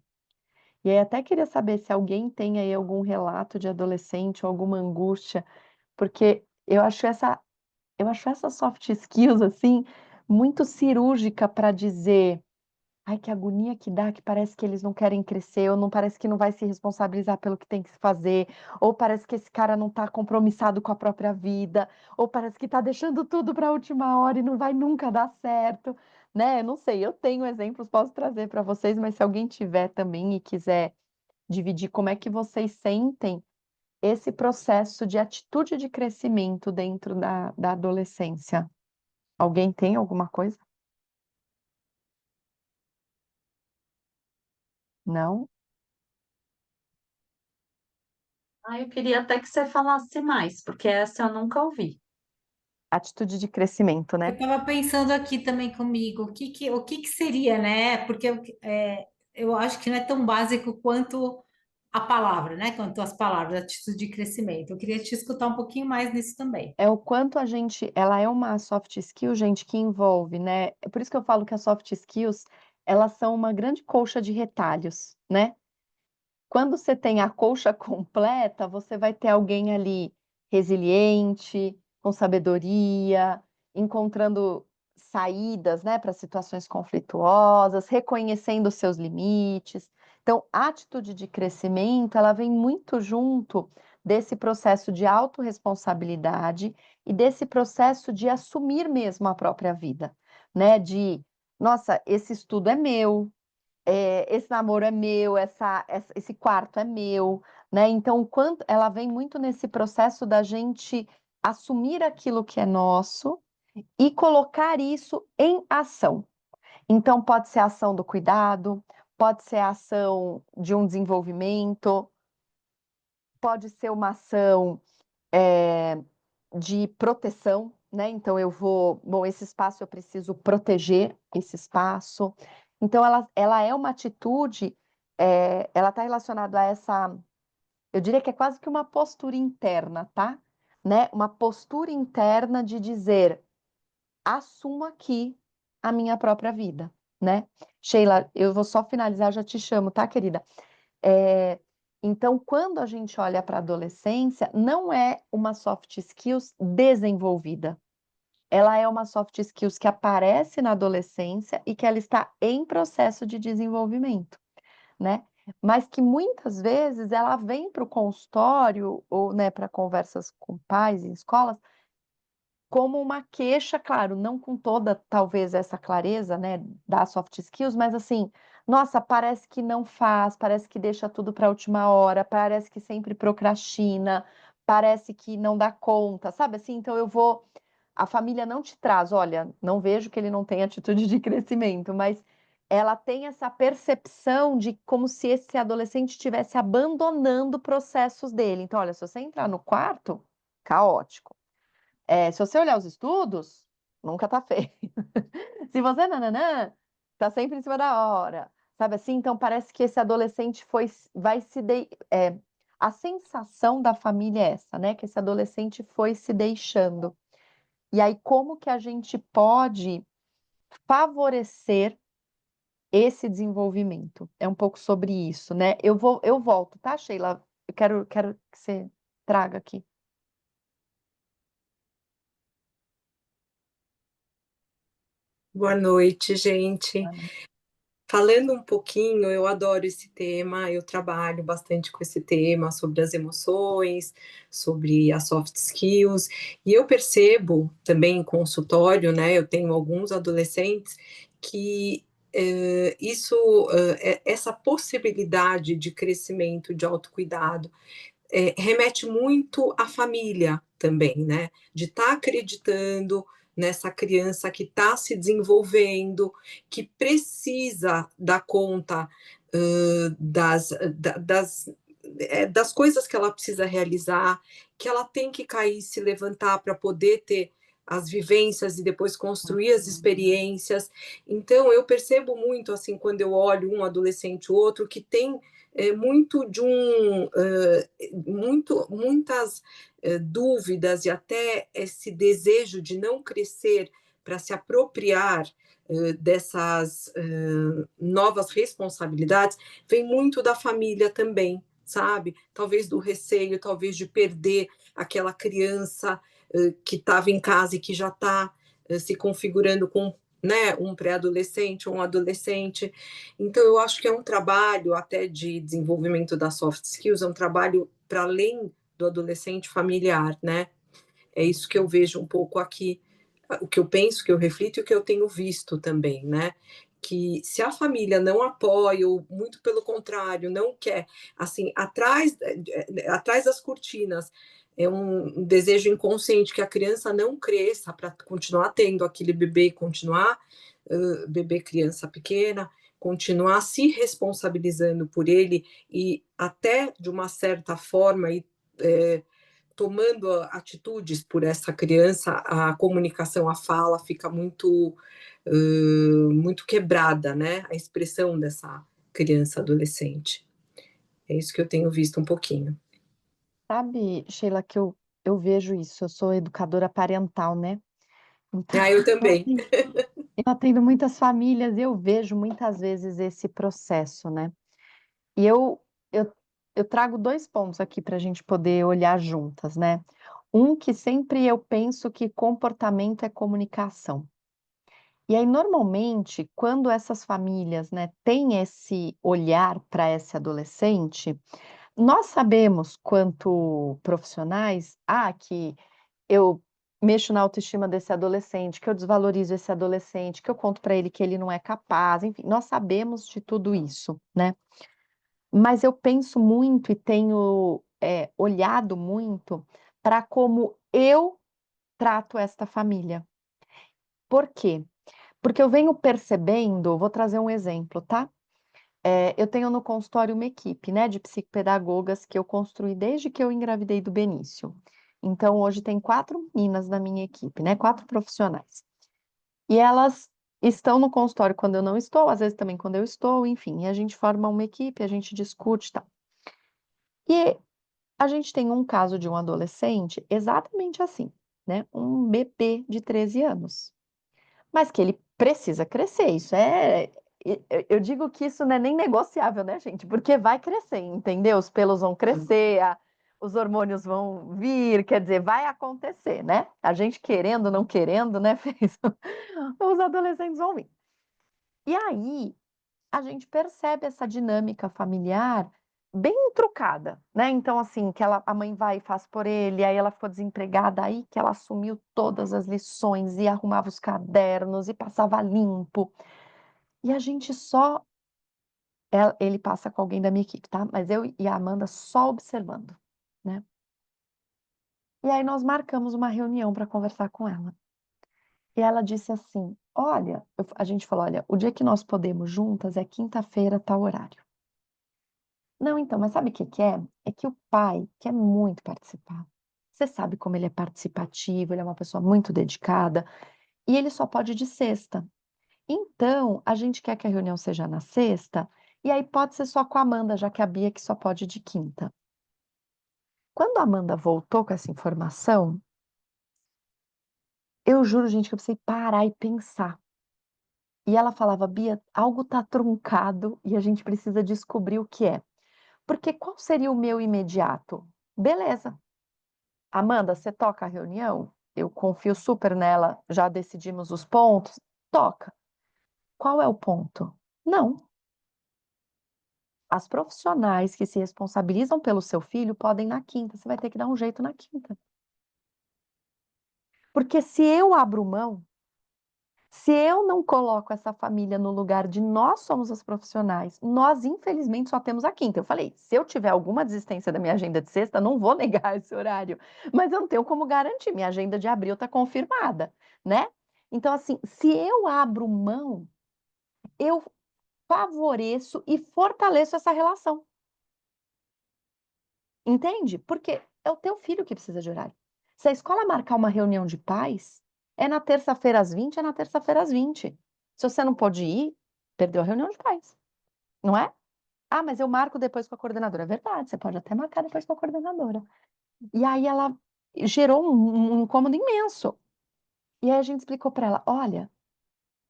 E aí até queria saber se alguém tem aí algum relato de adolescente ou alguma angústia, porque eu acho essa soft skills, assim, muito cirúrgica para dizer: "Ai, que agonia que dá, que parece que eles não querem crescer, ou não parece que não vai se responsabilizar pelo que tem que se fazer, ou parece que esse cara não está compromissado com a própria vida, ou parece que está deixando tudo para a última hora e não vai nunca dar certo", né, eu não sei, eu tenho exemplos, posso trazer para vocês, mas se alguém tiver também e quiser dividir como é que vocês sentem esse processo de atitude de crescimento dentro da adolescência. Alguém tem alguma coisa? Não? Ah, eu queria até que você falasse mais, porque essa eu nunca ouvi. Atitude de crescimento, Eu né? estava pensando aqui também comigo, o que que seria, né? Porque eu acho que não é tão básico quanto a palavra, né? Quanto as palavras, atitude de crescimento. Eu queria te escutar um pouquinho mais nisso também. É o quanto a gente ela é uma soft skill, gente, que envolve, né, é por isso que eu falo que as soft skills, elas são uma grande colcha de retalhos, né. quando você tem a colcha completa, você vai ter alguém ali resiliente, com sabedoria, encontrando saídas, né, para situações conflituosas, reconhecendo os seus limites. Então, a atitude de crescimento, ela vem muito junto desse processo de autorresponsabilidade e desse processo de assumir mesmo a própria vida, né? De, nossa, esse estudo é meu, esse namoro é meu, esse quarto é meu, né? Então, quando ela vem muito nesse processo da gente assumir aquilo que é nosso e colocar isso em ação. Então, pode ser a ação do cuidado, pode ser a ação de um desenvolvimento, pode ser uma ação de proteção, né? Então, esse espaço eu preciso proteger esse espaço. Então, ela é uma atitude, ela está relacionada a essa, eu diria que é quase que uma postura interna, tá? Né? Uma postura interna de dizer, assumo aqui a minha própria vida, né? Sheila, eu vou só finalizar, já te chamo, tá, querida? Então, quando a gente olha para a adolescência, não é uma soft skills desenvolvida. Ela é uma soft skills que aparece na adolescência e que ela está em processo de desenvolvimento, né? Mas que muitas vezes ela vem para o consultório ou, né, para conversas com pais em escolas como uma queixa, claro, não com toda, talvez, essa clareza, né, das soft skills, mas assim, nossa, parece que não faz, parece que deixa tudo para a última hora, parece que sempre procrastina, parece que não dá conta, sabe assim? Então a família não te traz, olha, não vejo que ele não tem atitude de crescimento, mas ela tem essa percepção de como se esse adolescente estivesse abandonando processos dele. Então, olha, se você entrar no quarto, caótico. Se você olhar os estudos, nunca tá feio. Se você nananã, tá sempre em cima da hora, sabe assim? Então parece que esse adolescente vai se a sensação da família é essa, né? Que esse adolescente foi se deixando. E aí como que a gente pode favorecer esse desenvolvimento? É um pouco sobre isso, né? Eu volto, tá, Sheila? Eu quero que você traga aqui. Boa noite, gente. Falando um pouquinho, eu adoro esse tema, eu trabalho bastante com esse tema sobre as emoções, sobre as soft skills, e eu percebo também em consultório, né? Eu tenho alguns adolescentes que essa possibilidade de crescimento, de autocuidado, remete muito à família também, né? De estar acreditando nessa criança que está se desenvolvendo, que precisa dar conta das coisas que ela precisa realizar, que ela tem que cair e se levantar para poder ter as vivências e depois construir as experiências. Então, eu percebo muito, assim, quando eu olho um adolescente ou outro, que tem muito de muitas dúvidas e até esse desejo de não crescer para se apropriar dessas novas responsabilidades, vem muito da família também, sabe? Talvez do receio, talvez de perder aquela criança que estava em casa e que já está se configurando com, né, um pré-adolescente ou um adolescente. Então, eu acho que é um trabalho até de desenvolvimento das soft skills, é um trabalho para além do adolescente familiar, né? É isso que eu vejo um pouco aqui, o que eu penso, que eu reflito e o que eu tenho visto também, né? Que se a família não apoia, ou muito pelo contrário, não quer, assim, atrás das cortinas, é um desejo inconsciente que a criança não cresça para continuar tendo aquele bebê e continuar bebê, criança pequena, continuar se responsabilizando por ele e até de uma certa forma tomando atitudes por essa criança, a comunicação, a fala fica muito quebrada, né? A expressão dessa criança, adolescente. É isso que eu tenho visto um pouquinho. Sabe, Sheila, que eu vejo isso, eu sou educadora parental, né? Então, Eu também. eu atendo muitas famílias e eu vejo muitas vezes esse processo, né? E eu eu trago 2 pontos aqui para a gente poder olhar juntas, né. Um que sempre eu penso que comportamento é comunicação. E aí, normalmente, quando essas famílias, né, têm esse olhar para esse adolescente, nós sabemos, quanto profissionais, que eu mexo na autoestima desse adolescente, que eu desvalorizo esse adolescente, que eu conto para ele que ele não é capaz, enfim, nós sabemos de tudo isso, né. Mas eu penso muito e tenho, olhado muito para como eu trato esta família. Por quê? Porque eu venho percebendo, vou trazer um exemplo, tá? Eu tenho no consultório uma equipe, né, de psicopedagogas que eu construí desde que eu engravidei do Benício. Então hoje tem 4 meninas na minha equipe, né, 4 profissionais. E elas estão no consultório quando eu não estou, às vezes também quando eu estou, enfim, e a gente forma uma equipe, a gente discute e tal. E a gente tem um caso de um adolescente exatamente assim, né, um bebê de 13 anos. Mas que ele precisa crescer, isso eu digo que isso não é nem negociável, né, gente, porque vai crescer, entendeu? Os pelos vão crescer, os hormônios vão vir, quer dizer, vai acontecer, né? A gente querendo, não querendo, né, fez os adolescentes vão vir. E aí, a gente percebe essa dinâmica familiar bem trucada, né, então assim, que a mãe vai e faz por ele, aí ela ficou desempregada, aí que ela assumiu todas as lições e arrumava os cadernos e passava limpo, e a gente só ele passa com alguém da minha equipe, tá, mas eu e a Amanda só observando, né. E aí nós marcamos uma reunião para conversar com ela. E ela disse assim: "Olha", a gente falou: "Olha, o dia que nós podemos juntas é quinta-feira, tal horário". Não, então, mas sabe o que que é? É que o pai quer muito participar. Você sabe como ele é participativo, ele é uma pessoa muito dedicada, e ele só pode de sexta. Então, a gente quer que a reunião seja na sexta, e aí pode ser só com a Amanda, já que a Bia que só pode de quinta. Quando a Amanda voltou com essa informação, eu juro, gente, que eu precisei parar e pensar. E ela falava: "Bia, algo tá truncado e a gente precisa descobrir o que é". Porque qual seria o meu imediato? Beleza. Amanda, você toca a reunião? Eu confio super nela, já decidimos os pontos? Toca. Qual é o ponto? Não. As profissionais que se responsabilizam pelo seu filho podem na quinta, você vai ter que dar um jeito na quinta. Porque se eu abro mão, se eu não coloco essa família no lugar de nós somos as profissionais, nós infelizmente só temos a quinta. Eu falei, se eu tiver alguma desistência da minha agenda de sexta, não vou negar esse horário, mas eu não tenho como garantir, minha agenda de abril está confirmada, né? Então, assim, se eu abro mão, eu favoreço e fortaleço essa relação. Entende? Porque é o teu filho que precisa de horário. Se a escola marcar uma reunião de pais, é na terça-feira às 20, é na terça-feira às 20. Se você não pode ir, perdeu a reunião de pais, não é? Ah, mas eu marco depois com a coordenadora. É verdade, você pode até marcar depois com a coordenadora. E aí ela gerou um incômodo imenso. E aí a gente explicou para ela: olha,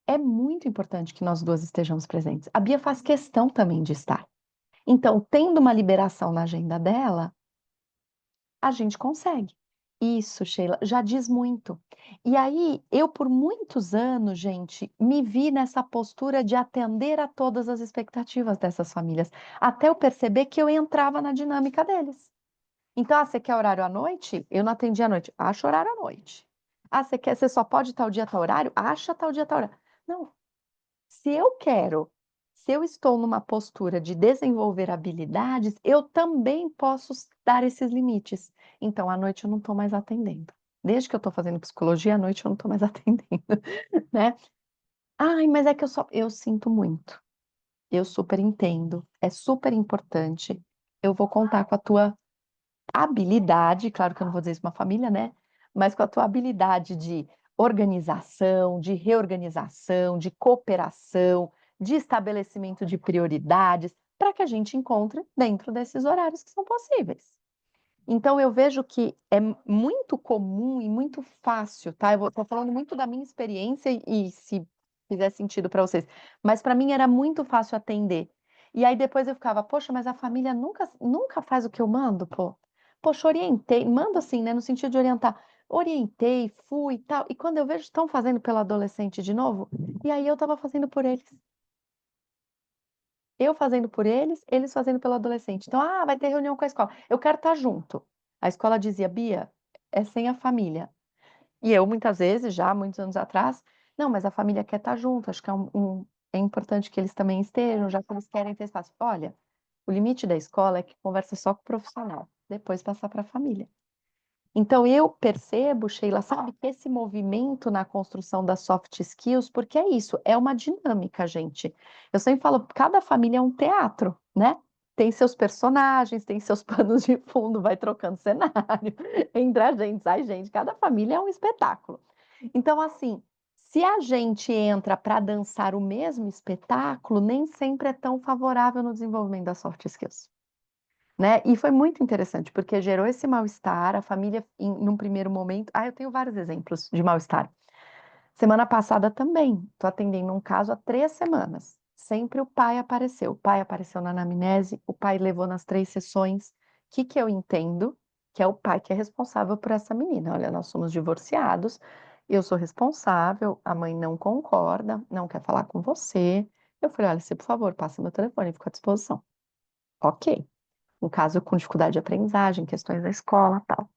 é muito importante que nós duas estejamos presentes. A Bia faz questão também de estar. Então, tendo uma liberação na agenda dela, a gente consegue. Isso, Sheila, já diz muito. E aí, eu por muitos anos, gente, me vi nessa postura de atender a todas as expectativas dessas famílias, até eu perceber que eu entrava na dinâmica deles. Então, você quer horário à noite? Eu não atendi à noite. Acha horário à noite. Você só pode tal dia, tal horário? Acha tal dia, tal horário. Não, se eu quero, se eu estou numa postura de desenvolver habilidades, eu também posso dar esses limites. Então, à noite eu não estou mais atendendo. Desde que eu estou fazendo psicologia, à noite eu não estou mais atendendo, né? Ai, mas é que eu sinto muito. Eu super entendo. É super importante. Eu vou contar com a tua habilidade, claro que eu não vou dizer isso pra uma família, né, mas com a tua habilidade de organização, de reorganização, de cooperação, de estabelecimento de prioridades, para que a gente encontre dentro desses horários que são possíveis. Então eu vejo que é muito comum e muito fácil, tá, tô falando muito da minha experiência e se fizer sentido para vocês, mas para mim era muito fácil atender. E aí depois eu ficava, poxa, mas a família nunca faz o que eu mando, pô. Poxa, orientei, mando assim, né, no sentido de orientar. Orientei, fui e tal. E quando eu vejo, estão fazendo pelo adolescente de novo, e aí eu estava fazendo por eles. Eu fazendo por eles, eles fazendo pelo adolescente. Então, vai ter reunião com a escola. Eu quero estar junto. A escola dizia, Bia, é sem a família. E eu, muitas vezes, já muitos anos atrás, não, mas a família quer estar junto, acho que é importante que eles também estejam, já que eles querem ter espaço. Olha, o limite da escola é que conversa só com o profissional, depois passar para a família. Então, eu percebo, Sheila, sabe, que esse movimento na construção das soft skills, porque é isso, é uma dinâmica, gente. Eu sempre falo, cada família é um teatro, né? Tem seus personagens, tem seus panos de fundo, vai trocando cenário entre a gente. Ai, gente, cada família é um espetáculo. Então, assim, se a gente entra para dançar o mesmo espetáculo, nem sempre é tão favorável no desenvolvimento das soft skills. Né? E foi muito interessante, porque gerou esse mal-estar, a família, num primeiro momento. Eu tenho vários exemplos de mal-estar. Semana passada também, estou atendendo um caso há 3 semanas. Sempre o pai apareceu. O pai apareceu na anamnese, o pai levou nas 3 sessões. O que eu entendo? Que é o pai que é responsável por essa menina. Olha, nós somos divorciados, eu sou responsável, a mãe não concorda, não quer falar com você. Eu falei, olha, você, por favor, passe meu telefone, fico à disposição. Ok. No caso, com dificuldade de aprendizagem, questões da escola, tal.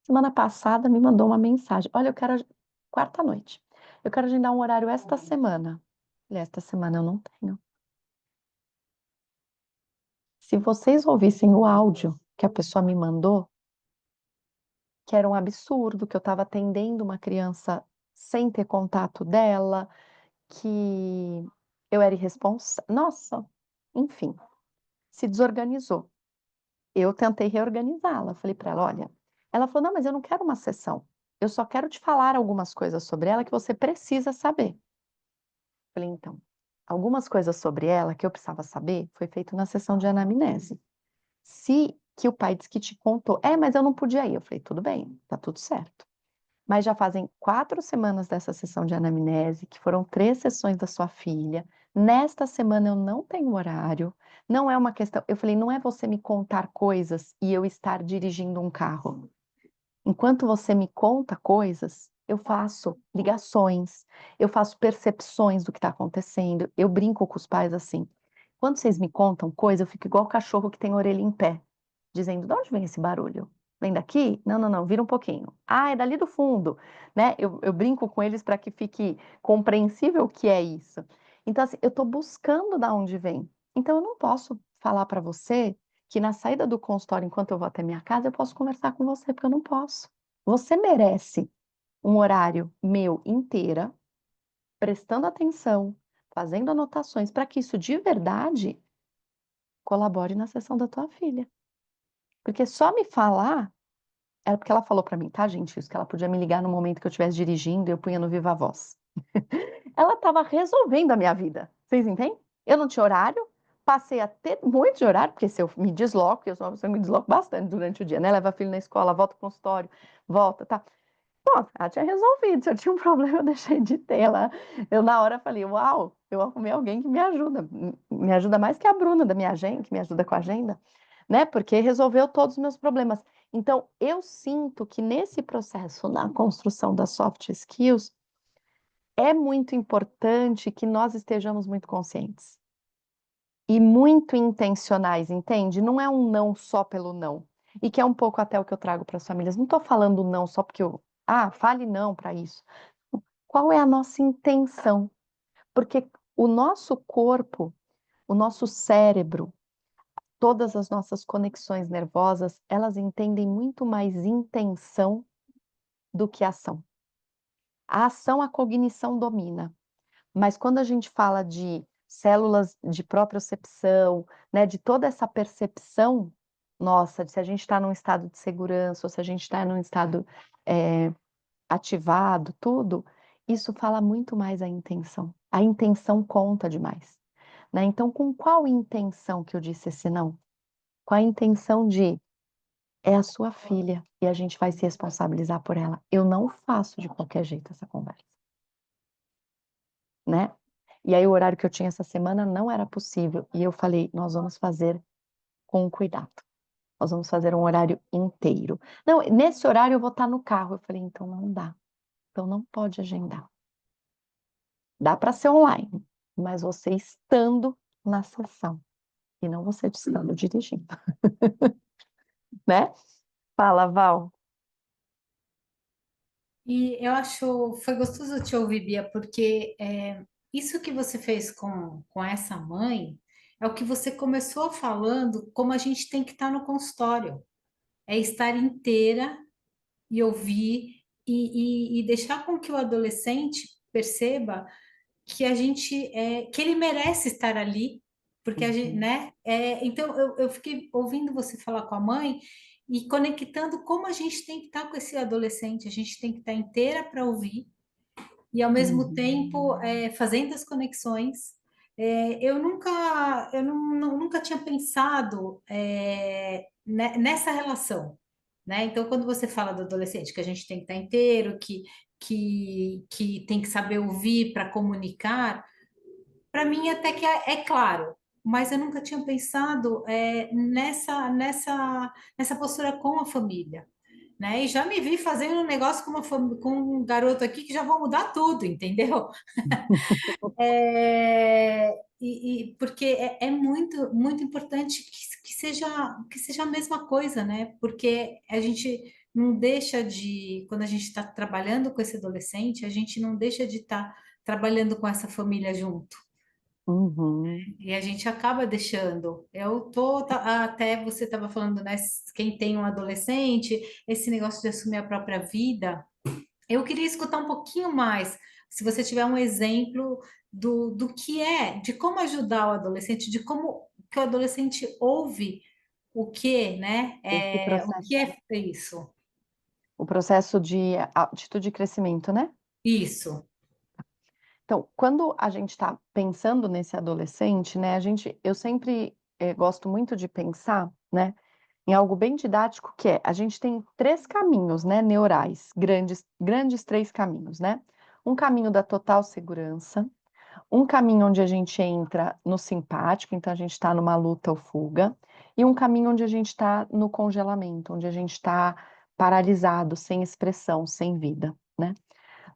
Semana passada me mandou uma mensagem. Olha, eu quero quarta noite. Eu quero agendar um horário esta semana. Falei, esta semana eu não tenho. Se vocês ouvissem o áudio que a pessoa me mandou, que era um absurdo, que eu estava atendendo uma criança sem ter contato dela, que eu era irresponsável. Nossa, enfim, se desorganizou. Eu tentei reorganizá-la. Falei para ela, olha, ela falou, não, mas eu não quero uma sessão. Eu só quero te falar algumas coisas sobre ela que você precisa saber. Falei, então, algumas coisas sobre ela que eu precisava saber foi feito na sessão de anamnese. Se que o pai disse que te contou, mas eu não podia ir. Eu falei, tudo bem, tá tudo certo. Mas já fazem 4 semanas dessa sessão de anamnese, que foram 3 sessões da sua filha. Nesta semana eu não tenho horário, não é uma questão. Eu falei, não é você me contar coisas e eu estar dirigindo um carro. Enquanto você me conta coisas, eu faço ligações, eu faço percepções do que está acontecendo. Eu brinco com os pais assim. Quando vocês me contam coisa, eu fico igual o cachorro que tem a orelha em pé, dizendo: de onde vem esse barulho? Vem daqui? Não, não, não, vira um pouquinho. É dali do fundo, né? Eu brinco com eles para que fique compreensível o que é isso. Então, assim, eu estou buscando da onde vem. Então, eu não posso falar para você que na saída do consultório, enquanto eu vou até minha casa, eu posso conversar com você, porque eu não posso. Você merece um horário meu inteira, prestando atenção, fazendo anotações, para que isso de verdade colabore na sessão da tua filha. Porque só me falar, era porque ela falou para mim, tá, gente, isso que ela podia me ligar no momento que eu estivesse dirigindo e eu punha no Viva Voz. Ela estava resolvendo a minha vida, vocês entendem? Eu não tinha horário, passei a ter muito de horário, porque se eu me desloco, eu sou uma pessoa que me desloco bastante durante o dia, né? Leva filho na escola, volta pro consultório, volta, tá. Bom, ela tinha resolvido, se eu tinha um problema, eu deixei de ter ela. Eu, na hora, falei, uau, eu arrumei alguém que me ajuda mais que a Bruna da minha agenda, que me ajuda com a agenda, né? Porque resolveu todos os meus problemas. Então, eu sinto que nesse processo, na construção das soft skills, é muito importante que nós estejamos muito conscientes e muito intencionais, entende? Não é um não só pelo não. E que é um pouco até o que eu trago para as famílias. Não estou falando não só porque fale não para isso. Qual é a nossa intenção? Porque o nosso corpo, o nosso cérebro, todas as nossas conexões nervosas, elas entendem muito mais intenção do que ação. A ação, a cognição domina. Mas quando a gente fala de células de propriocepção, né, de toda essa percepção nossa, de se a gente está num estado de segurança ou se a gente está num estado ativado, tudo, isso fala muito mais a intenção. A intenção conta demais, né? Então, com qual intenção que eu disse esse não? Com a intenção de é a sua filha e a gente vai se responsabilizar por ela. Eu não faço de qualquer jeito essa conversa, né? E aí o horário que eu tinha essa semana não era possível. E eu falei, nós vamos fazer com cuidado. Nós vamos fazer um horário inteiro. Não, nesse horário eu vou estar no carro. Eu falei, então não dá. Então não pode agendar. Dá para ser online, mas você estando na sessão e não você estando dirigindo, né? Fala, Val. E eu acho, foi gostoso te ouvir, Bia, porque isso que você fez com essa mãe é o que você começou falando, como a gente tem que estar no consultório. É estar inteira e ouvir e deixar com que o adolescente perceba que a gente que ele merece estar ali, porque a gente, Uhum. né? Então eu fiquei ouvindo você falar com a mãe e conectando como a gente tem que estar com esse adolescente, a gente tem que estar inteira para ouvir e ao mesmo tempo fazendo as conexões. Nunca tinha pensado nessa relação, né? Então, quando você fala do adolescente, que a gente tem que estar inteiro, que tem que saber ouvir para comunicar, para mim até que é claro, mas eu nunca tinha pensado nessa postura com a família, né? E já me vi fazendo um negócio com um garoto aqui que já vou mudar tudo, entendeu? Porque é muito, muito importante que seja a mesma coisa, né? Porque a gente não deixa de, quando a gente está trabalhando com esse adolescente, a gente não deixa de estar trabalhando com essa família junto. Uhum. E a gente acaba deixando. Até você estava falando, né? Quem tem um adolescente, esse negócio de assumir a própria vida. Eu queria escutar um pouquinho mais, se você tiver um exemplo do que de como ajudar o adolescente, de como que o adolescente ouve o que, né? Esse O que processo, é isso? o processo de atitude de crescimento, né? Isso. Então, quando a gente está pensando nesse adolescente, né, eu sempre gosto muito de pensar, né, em algo bem didático que a gente tem 3 caminhos, né, neurais, grandes 3 caminhos, né? Um caminho da total segurança, um caminho onde a gente entra no simpático, então a gente está numa luta ou fuga, e um caminho onde a gente está no congelamento, onde a gente está paralisado, sem expressão, sem vida, né?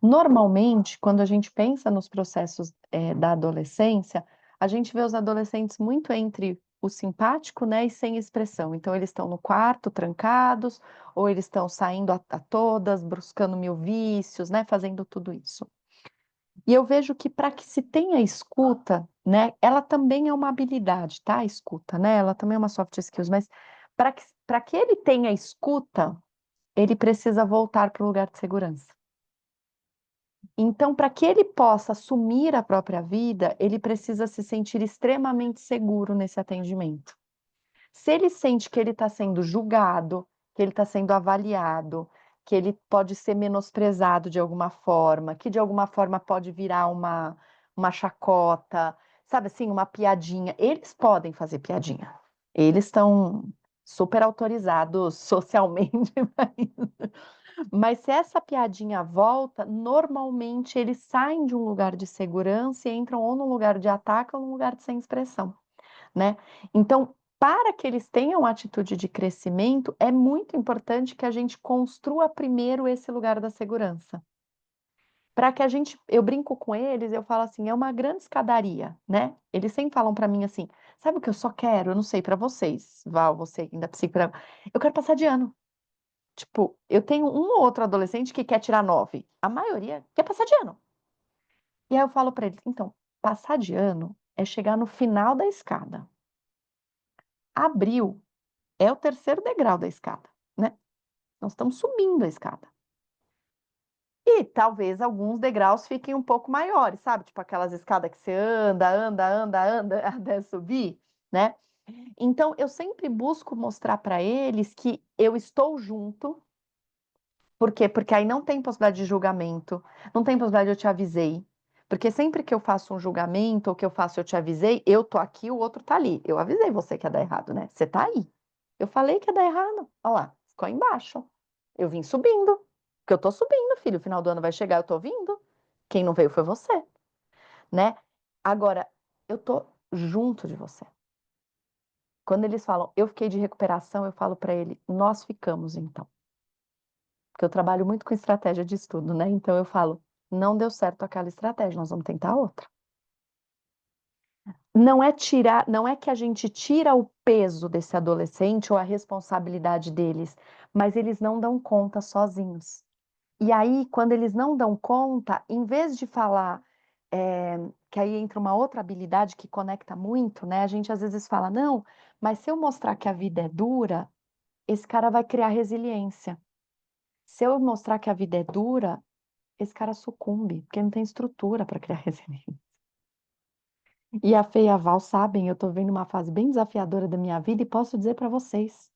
Normalmente, quando a gente pensa nos processos da adolescência, a gente vê os adolescentes muito entre o simpático, né, e sem expressão. Então, eles estão no quarto, trancados, ou eles estão saindo a todas, buscando mil vícios, né, fazendo tudo isso. E eu vejo que para que se tenha escuta, né, ela também é uma habilidade, tá? A escuta, né? Ela também é uma soft skills, mas para que ele tenha escuta, ele precisa voltar para o lugar de segurança. Então, para que ele possa assumir a própria vida, ele precisa se sentir extremamente seguro nesse atendimento. Se ele sente que ele está sendo julgado, que ele está sendo avaliado, que ele pode ser menosprezado de alguma forma, que de alguma forma pode virar uma chacota, sabe assim, uma piadinha. Eles podem fazer piadinha. Eles estão super autorizados socialmente, mas se essa piadinha volta, normalmente eles saem de um lugar de segurança e entram ou num lugar de ataque ou num lugar de sem expressão, né? Então, para que eles tenham atitude de crescimento, é muito importante que a gente construa primeiro esse lugar da segurança. Para que eu brinco com eles, eu falo assim, é uma grande escadaria, né? Eles sempre falam para mim assim, sabe o que eu só quero? Eu não sei para vocês, Val, você ainda psico, eu quero passar de ano. Tipo, eu tenho um ou outro adolescente que quer tirar 9. A maioria quer passar de ano. E aí eu falo para eles, então, passar de ano é chegar no final da escada. Abril é o 3º degrau da escada, né? Nós estamos subindo a escada. E talvez alguns degraus fiquem um pouco maiores, sabe? Tipo aquelas escadas que você anda até subir, né? Então, eu sempre busco mostrar para eles que eu estou junto. Por quê? Porque aí não tem possibilidade de julgamento, não tem possibilidade de eu te avisei. Porque sempre que eu faço um julgamento, ou que eu faço eu te avisei, eu tô aqui, o outro tá ali. Eu avisei você que ia dar errado, né? Você tá aí. Eu falei que ia dar errado. Olha lá, ficou embaixo. Eu vim subindo. Porque eu tô subindo, filho. O final do ano vai chegar, eu tô vindo. Quem não veio foi você, né? Agora, eu tô junto de você. Quando eles falam, eu fiquei de recuperação, eu falo para ele, nós ficamos então. Porque eu trabalho muito com estratégia de estudo, né? Então eu falo, não deu certo aquela estratégia, nós vamos tentar outra. Não é que a gente tira o peso desse adolescente ou a responsabilidade deles, mas eles não dão conta sozinhos. E aí, quando eles não dão conta, em vez de falar, que aí entra uma outra habilidade que conecta muito, né? A gente às vezes fala, não, mas se eu mostrar que a vida é dura, esse cara vai criar resiliência. Se eu mostrar que a vida é dura, esse cara sucumbe, porque não tem estrutura para criar resiliência. E a Fê e a Val sabem, eu estou vendo uma fase bem desafiadora da minha vida e posso dizer para vocês,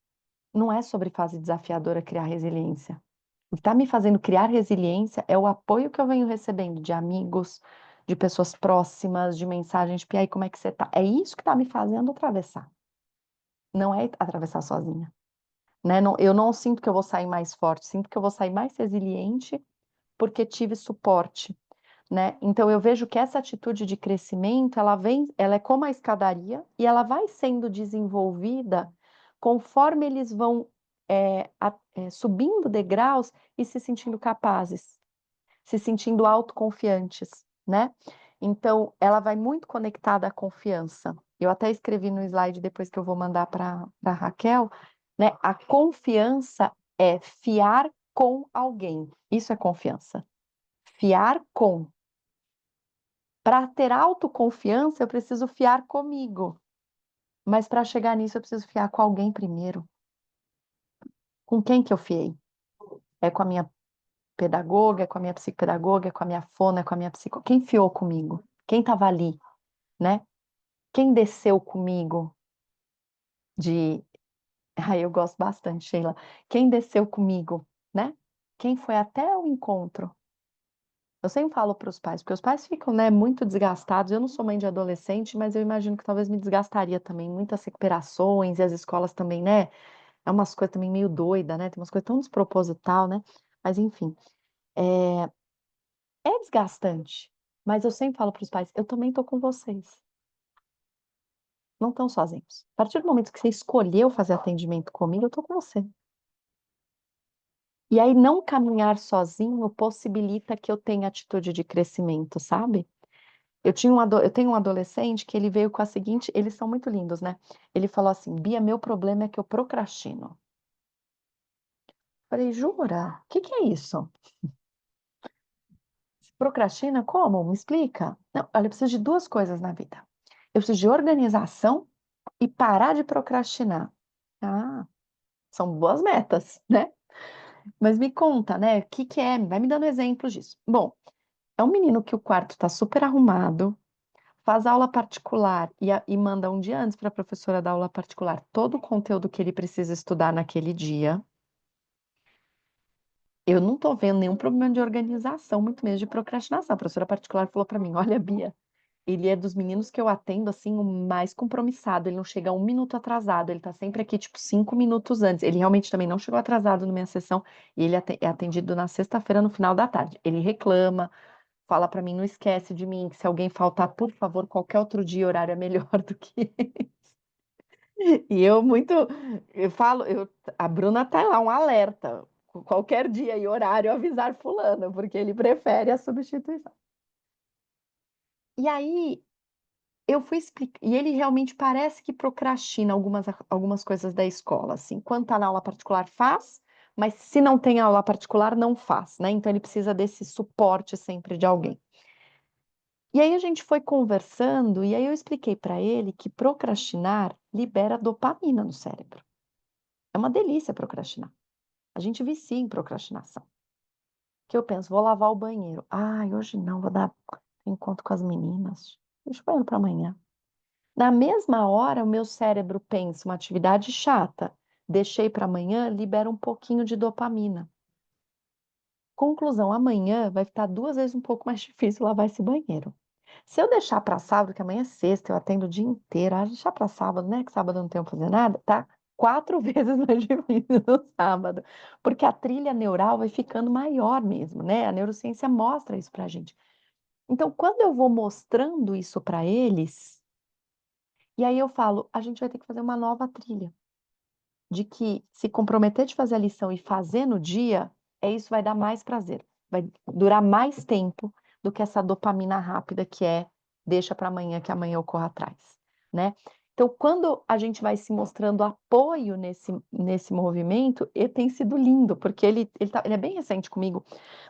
não é sobre fase desafiadora criar resiliência. O que está me fazendo criar resiliência é o apoio que eu venho recebendo de amigos, de pessoas próximas, de mensagens, e aí, como é que você tá? É isso que está me fazendo atravessar. Não é atravessar sozinha, né? Eu não sinto que eu vou sair mais forte, sinto que eu vou sair mais resiliente porque tive suporte, né? Então eu vejo que essa atitude de crescimento, ela é como a escadaria e ela vai sendo desenvolvida conforme eles vão subindo degraus e se sentindo capazes, se sentindo autoconfiantes, né? Então ela vai muito conectada à confiança. Eu até escrevi no slide depois que eu vou mandar para a Raquel, né? A confiança é fiar com alguém. Isso é confiança. Fiar com. Para ter autoconfiança, eu preciso fiar comigo. Mas para chegar nisso, eu preciso fiar com alguém primeiro. Com quem que eu fiei? É com a minha pedagoga, é com a minha psicopedagoga, é com a minha fono, é com a minha psico... Quem fiou comigo? Quem estava ali, né? Quem desceu comigo de... Ai, eu gosto bastante, Sheila. Quem desceu comigo, né? Quem foi até o encontro? Eu sempre falo para os pais, porque os pais ficam, né, muito desgastados. Eu não sou mãe de adolescente, mas eu imagino que talvez me desgastaria também. Muitas recuperações e as escolas também, né? É umas coisas também meio doida, né? Tem umas coisas tão desproposital, né? Mas enfim, é desgastante. Mas eu sempre falo para os pais, eu também tô com vocês. Não estão sozinhos. A partir do momento que você escolheu fazer atendimento comigo, eu tô com você. E aí, não caminhar sozinho possibilita que eu tenha atitude de crescimento, sabe? Eu tenho um adolescente que ele veio com a seguinte, eles são muito lindos, né? Ele falou assim, Bia, meu problema é que eu procrastino. Falei, jura? O que é isso? Procrastina? Como? Me explica. Não, olha, eu preciso de duas coisas na vida. Eu preciso de organização e parar de procrastinar. Ah, são boas metas, né? Mas me conta, né? O que é? Vai me dando exemplos disso. Bom, é um menino que o quarto está super arrumado, faz aula particular e manda um dia antes para a professora da aula particular todo o conteúdo que ele precisa estudar naquele dia. Eu não estou vendo nenhum problema de organização, muito menos de procrastinação. A professora particular falou para mim: olha, Bia, ele é dos meninos que eu atendo assim, o mais compromissado. Ele não chega 1 minuto atrasado, ele está sempre aqui, tipo, 5 minutos antes. Ele realmente também não chegou atrasado na minha sessão e ele é atendido na sexta-feira, no final da tarde. Ele reclama. Fala para mim, não esquece de mim, que se alguém faltar, por favor, qualquer outro dia, horário é melhor do que esse. E eu falo, a Bruna tá lá, um alerta, qualquer dia e horário avisar fulano, porque ele prefere a substituição. E aí, eu fui explicar, e ele realmente parece que procrastina algumas coisas da escola, assim, quando tá na aula particular faz, mas se não tem aula particular, não faz, né? Então ele precisa desse suporte sempre de alguém. E aí a gente foi conversando, e aí eu expliquei para ele que procrastinar libera dopamina no cérebro. É uma delícia procrastinar. A gente vicia em procrastinação. Que eu penso, vou lavar o banheiro. Ai, hoje não, vou dar encontro com as meninas. Deixa o banheiro para amanhã. Na mesma hora, o meu cérebro pensa, uma atividade chata. Deixei para amanhã, libera um pouquinho de dopamina. Conclusão, amanhã vai estar 2 vezes um pouco mais difícil lavar esse banheiro. Se eu deixar para sábado, que amanhã é sexta, eu atendo o dia inteiro, deixar para sábado, né? Que sábado eu não tenho que fazer nada, tá 4 vezes mais difícil no sábado, porque a trilha neural vai ficando maior mesmo, né? A neurociência mostra isso pra gente. Então, quando eu vou mostrando isso para eles, e aí eu falo: "A gente vai ter que fazer uma nova trilha", de que se comprometer de fazer a lição e fazer no dia, isso vai dar mais prazer, vai durar mais tempo do que essa dopamina rápida que é: "Deixa para amanhã que amanhã eu corro atrás", né. Então quando a gente vai se mostrando apoio nesse movimento, e tem sido lindo, porque ele é bem recente comigo,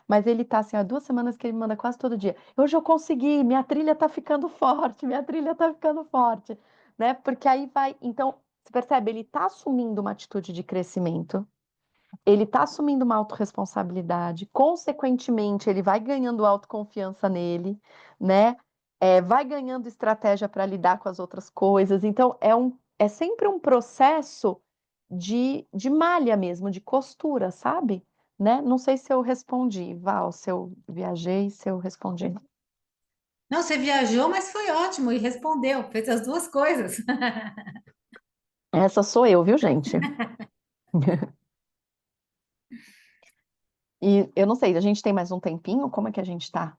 mas ele tá, assim, há 2 semanas que ele me manda quase todo dia: "Hoje eu consegui, minha trilha tá ficando forte, minha trilha tá ficando forte", né, porque aí vai então, você percebe, ele tá assumindo uma atitude de crescimento, ele tá assumindo uma autorresponsabilidade, consequentemente ele vai ganhando autoconfiança nele, né, vai ganhando estratégia para lidar com as outras coisas, então é sempre um processo de malha mesmo, de costura, sabe, né. Não sei se eu respondi, Val, se eu viajei, se eu respondi. Não, você viajou, mas foi ótimo e respondeu, fez as duas coisas. Essa sou eu, viu, gente. E eu não sei, a gente tem mais um tempinho? Como é que a gente tá?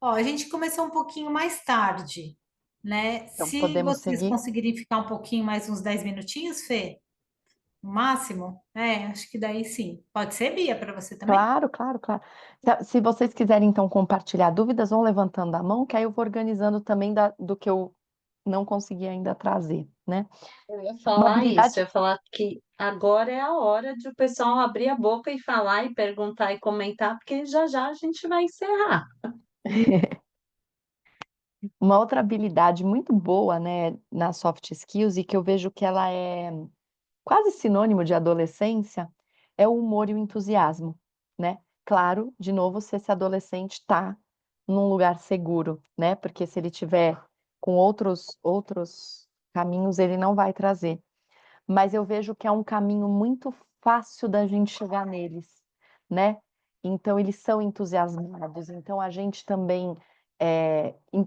Ó, a gente começou um pouquinho mais tarde, né? Então Se podemos vocês seguir? conseguirem ficar um pouquinho mais uns 10 minutinhos, Fê, no máximo, acho que daí sim. Pode ser, Bia, para você também? Claro, claro, claro. Se vocês quiserem então compartilhar dúvidas, vão levantando a mão, que aí eu vou organizando também do que eu não consegui ainda trazer, né. Eu ia Uma falar isso, habilidade eu ia falar que agora é a hora de o pessoal abrir a boca e falar e perguntar e comentar, porque já já a gente vai encerrar. uma outra habilidade muito boa, né, nas soft skills e que eu vejo que ela é quase sinônimo de adolescência, é o humor e o entusiasmo, né. Claro, de novo, se esse adolescente está num lugar seguro, né, porque se ele tiver com outros caminhos, ele não vai trazer. Mas eu vejo que é um caminho muito fácil da gente chegar neles, né. Então eles são entusiasmados, então a gente também,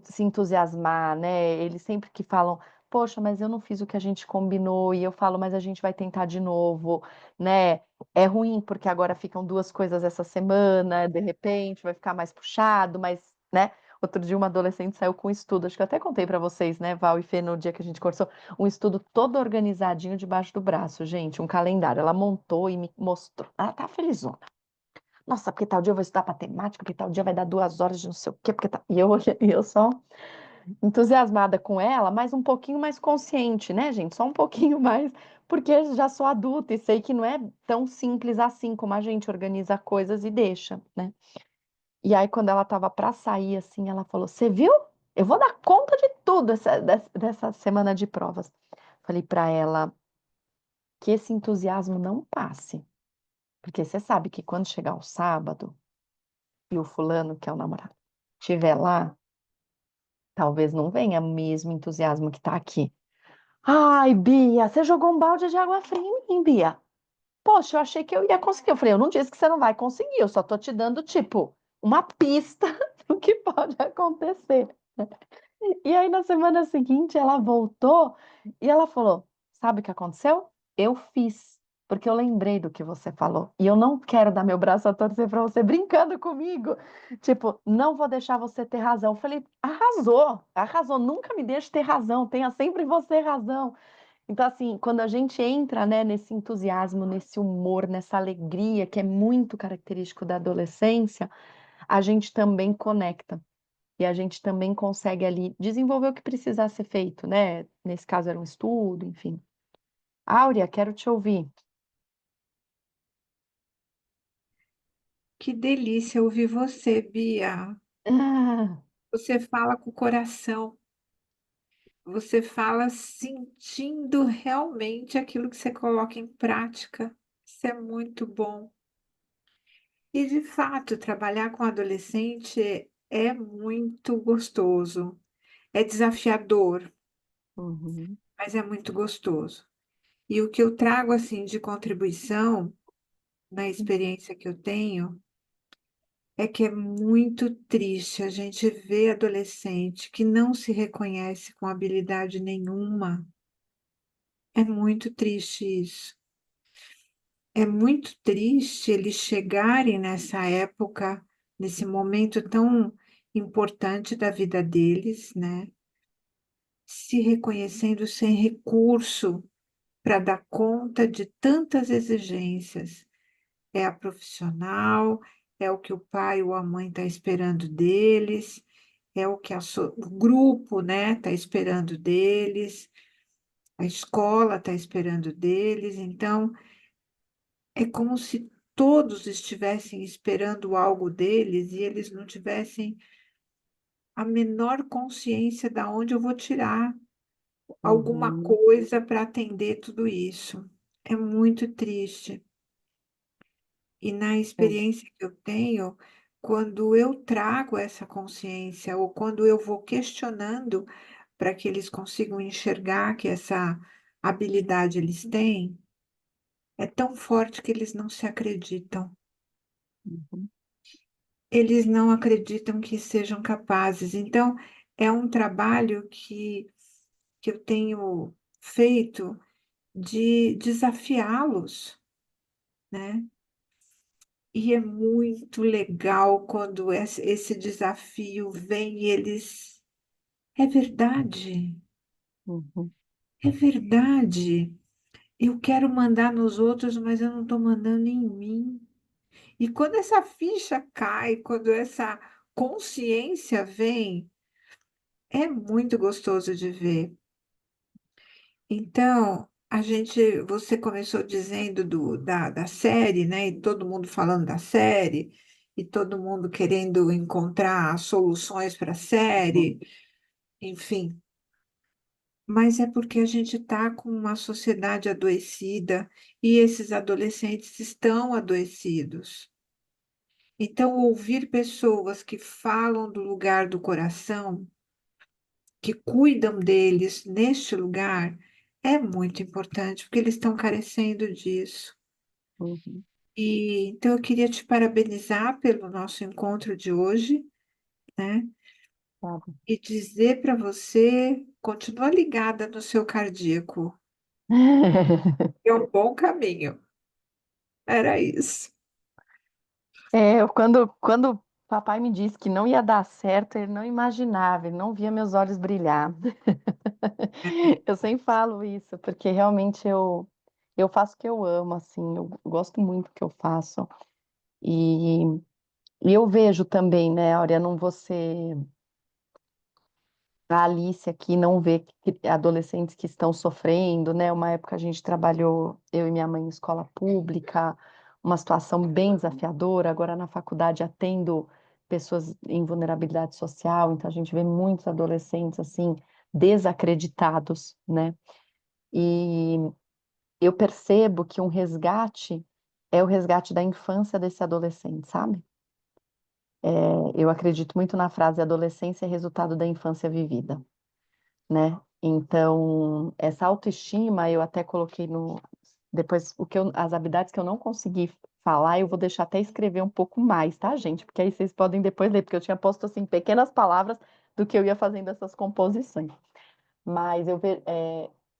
se entusiasmar, né, eles sempre que falam: "Poxa, mas eu não fiz o que a gente combinou", e eu falo: "Mas a gente vai tentar de novo", né. É ruim, porque agora ficam 2 coisas essa semana, de repente vai ficar mais puxado, mas, né. Outro dia uma adolescente saiu com um estudo, acho que eu até contei para vocês, né, Val e Fê, no dia que a gente conversou, um estudo todo organizadinho debaixo do braço, gente, um calendário. Ela montou e me mostrou. Ela tá felizona. "Nossa, porque tal dia eu vou estudar matemática, porque tal dia vai dar 2 horas de não sei o quê, porque e eu e eu só entusiasmada com ela, mas um pouquinho mais consciente, né, gente, só um pouquinho mais, porque já sou adulta e sei que não é tão simples assim como a gente organiza coisas e deixa, né. E aí quando ela estava pra sair, assim, ela falou: "Você viu? Eu vou dar conta de tudo dessa semana de provas". Falei pra ela: "Que esse entusiasmo não passe, porque você sabe que quando chegar o sábado e o fulano, que é o namorado, estiver lá, talvez não venha o mesmo entusiasmo que tá aqui". "Ai, Bia, você jogou um balde de água fria em mim, Bia. Poxa, eu achei que eu ia conseguir". Eu falei: "Eu não disse que você não vai conseguir, eu só tô te dando, tipo, uma pista do que pode acontecer". E aí na semana seguinte ela voltou e ela falou: "Sabe o que aconteceu? Eu fiz, porque eu lembrei do que você falou, e eu não quero dar meu braço a torcer pra você brincando comigo, tipo, não vou deixar você ter razão". Eu falei: "Arrasou, arrasou, nunca me deixe ter razão, tenha sempre você razão". Então assim, quando a gente entra, né, nesse entusiasmo, nesse humor, nessa alegria que é muito característico da adolescência, a gente também conecta. E a gente também consegue ali desenvolver o que precisar ser feito, né, nesse caso era um estudo, enfim. Áurea, quero te ouvir. Que delícia ouvir você, Bia. Ah, Você fala com o coração, você fala sentindo realmente aquilo que você coloca em prática. Isso é muito bom. E de fato, trabalhar com adolescente é muito gostoso. É desafiador, uhum, mas é muito gostoso. E o que eu trago assim de contribuição na experiência que eu tenho é que é muito triste a gente ver adolescente que não se reconhece com habilidade nenhuma. É muito triste isso. É muito triste eles chegarem nessa época, nesse momento tão importante da vida deles, né? Se reconhecendo sem recurso para dar conta de tantas exigências. É a profissional, é o que o pai ou a mãe está esperando deles, é o que o grupo, né, está esperando deles, a escola está esperando deles. Então, é como se todos estivessem esperando algo deles e eles não tivessem a menor consciência de onde eu vou tirar alguma Uhum. coisa para atender tudo isso. É muito triste. E na É. experiência que eu tenho, quando eu trago essa consciência, ou quando eu vou questionando para que eles consigam enxergar que essa habilidade eles têm, é tão forte que eles não se acreditam. Uhum. Eles não acreditam que sejam capazes. Então, é um trabalho que eu tenho feito de desafiá-los, né? E é muito legal quando esse desafio vem e eles. É verdade, Uhum. é verdade. Eu quero mandar nos outros, mas eu não estou mandando em mim. E quando essa ficha cai, quando essa consciência vem, é muito gostoso de ver. Então, você começou dizendo da série, né? E todo mundo falando da série, e todo mundo querendo encontrar soluções para a série, enfim. Mas é porque a gente está com uma sociedade adoecida e esses adolescentes estão adoecidos. Então, ouvir pessoas que falam do lugar do coração, que cuidam deles neste lugar, é muito importante, porque eles estão carecendo disso. Uhum. E então eu queria te parabenizar pelo nosso encontro de hoje, né? Sabe? E dizer para você, continua ligada no seu cardíaco. É um bom caminho. Era isso. Quando papai me disse que não ia dar certo, ele não imaginava, ele não via meus olhos brilhar. Eu sempre falo isso, porque realmente eu faço o que eu amo, assim, eu gosto muito do que eu faço. E, e eu vejo também, né, Áurea, não vou ser a Alice aqui, não vê adolescentes que estão sofrendo, né? Uma época a gente trabalhou, eu e minha mãe, em escola pública, uma situação bem desafiadora. Agora na faculdade atendo pessoas em vulnerabilidade social, então a gente vê muitos adolescentes assim desacreditados, né? E eu percebo que um resgate é o resgate da infância desse adolescente, sabe? Eu acredito muito na frase adolescência é resultado da infância vivida, né? Então, essa autoestima eu até coloquei no depois as habilidades que eu não consegui falar, eu vou deixar até escrever um pouco mais, tá, gente? Porque aí vocês podem depois ler, porque eu tinha posto assim pequenas palavras do que eu ia fazendo essas composições. Mas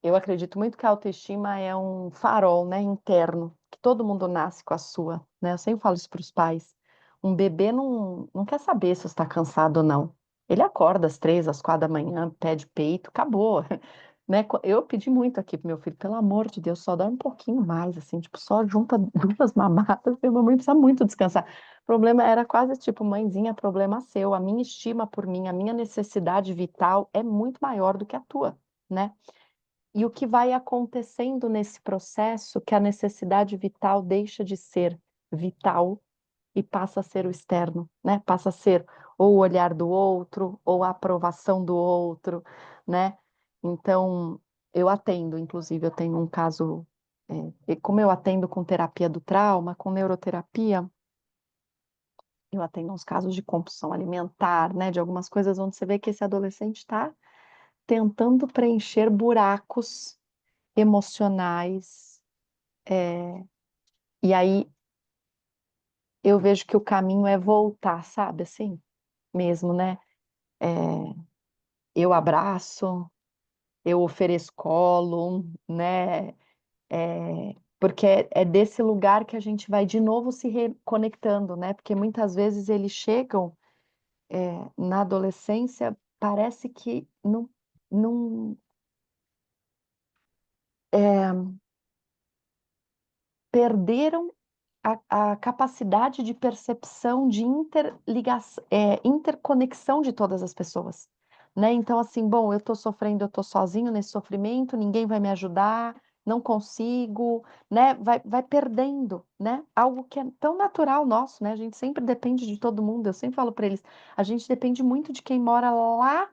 eu acredito muito que a autoestima é um farol, né, interno, que todo mundo nasce com a sua, né? Eu sempre falo isso para os pais. Um bebê não quer saber se você está cansado ou não. Ele acorda às 3, às 4 da manhã, pede peito, acabou. Né? Eu pedi muito aqui pro meu filho, pelo amor de Deus, só dorme um pouquinho mais, assim, tipo, só junta duas mamadas, meu mamãe precisa muito descansar. O problema era quase tipo, mãezinha, problema seu, a minha estima por mim, a minha necessidade vital é muito maior do que a tua, né? E o que vai acontecendo nesse processo, que a necessidade vital deixa de ser vital e passa a ser o externo, né? Passa a ser ou o olhar do outro, ou a aprovação do outro, né? Então, eu atendo, inclusive, eu tenho um caso, e como eu atendo com terapia do trauma, com neuroterapia, eu atendo uns casos de compulsão alimentar, né? De algumas coisas onde você vê que esse adolescente está tentando preencher buracos emocionais, e aí eu vejo que o caminho é voltar, sabe, assim, mesmo, né? É, eu abraço, eu ofereço colo, né? Porque é desse lugar que a gente vai de novo se reconectando, né? Porque muitas vezes eles chegam na adolescência, parece que não perderam a capacidade de percepção de interconexão de todas as pessoas, né? Então, assim, bom, eu tô sofrendo, eu tô sozinho nesse sofrimento, ninguém vai me ajudar, não consigo, né? Vai perdendo, né? Algo que é tão natural nosso, né? A gente sempre depende de todo mundo. Eu sempre falo para eles, a gente depende muito de quem mora lá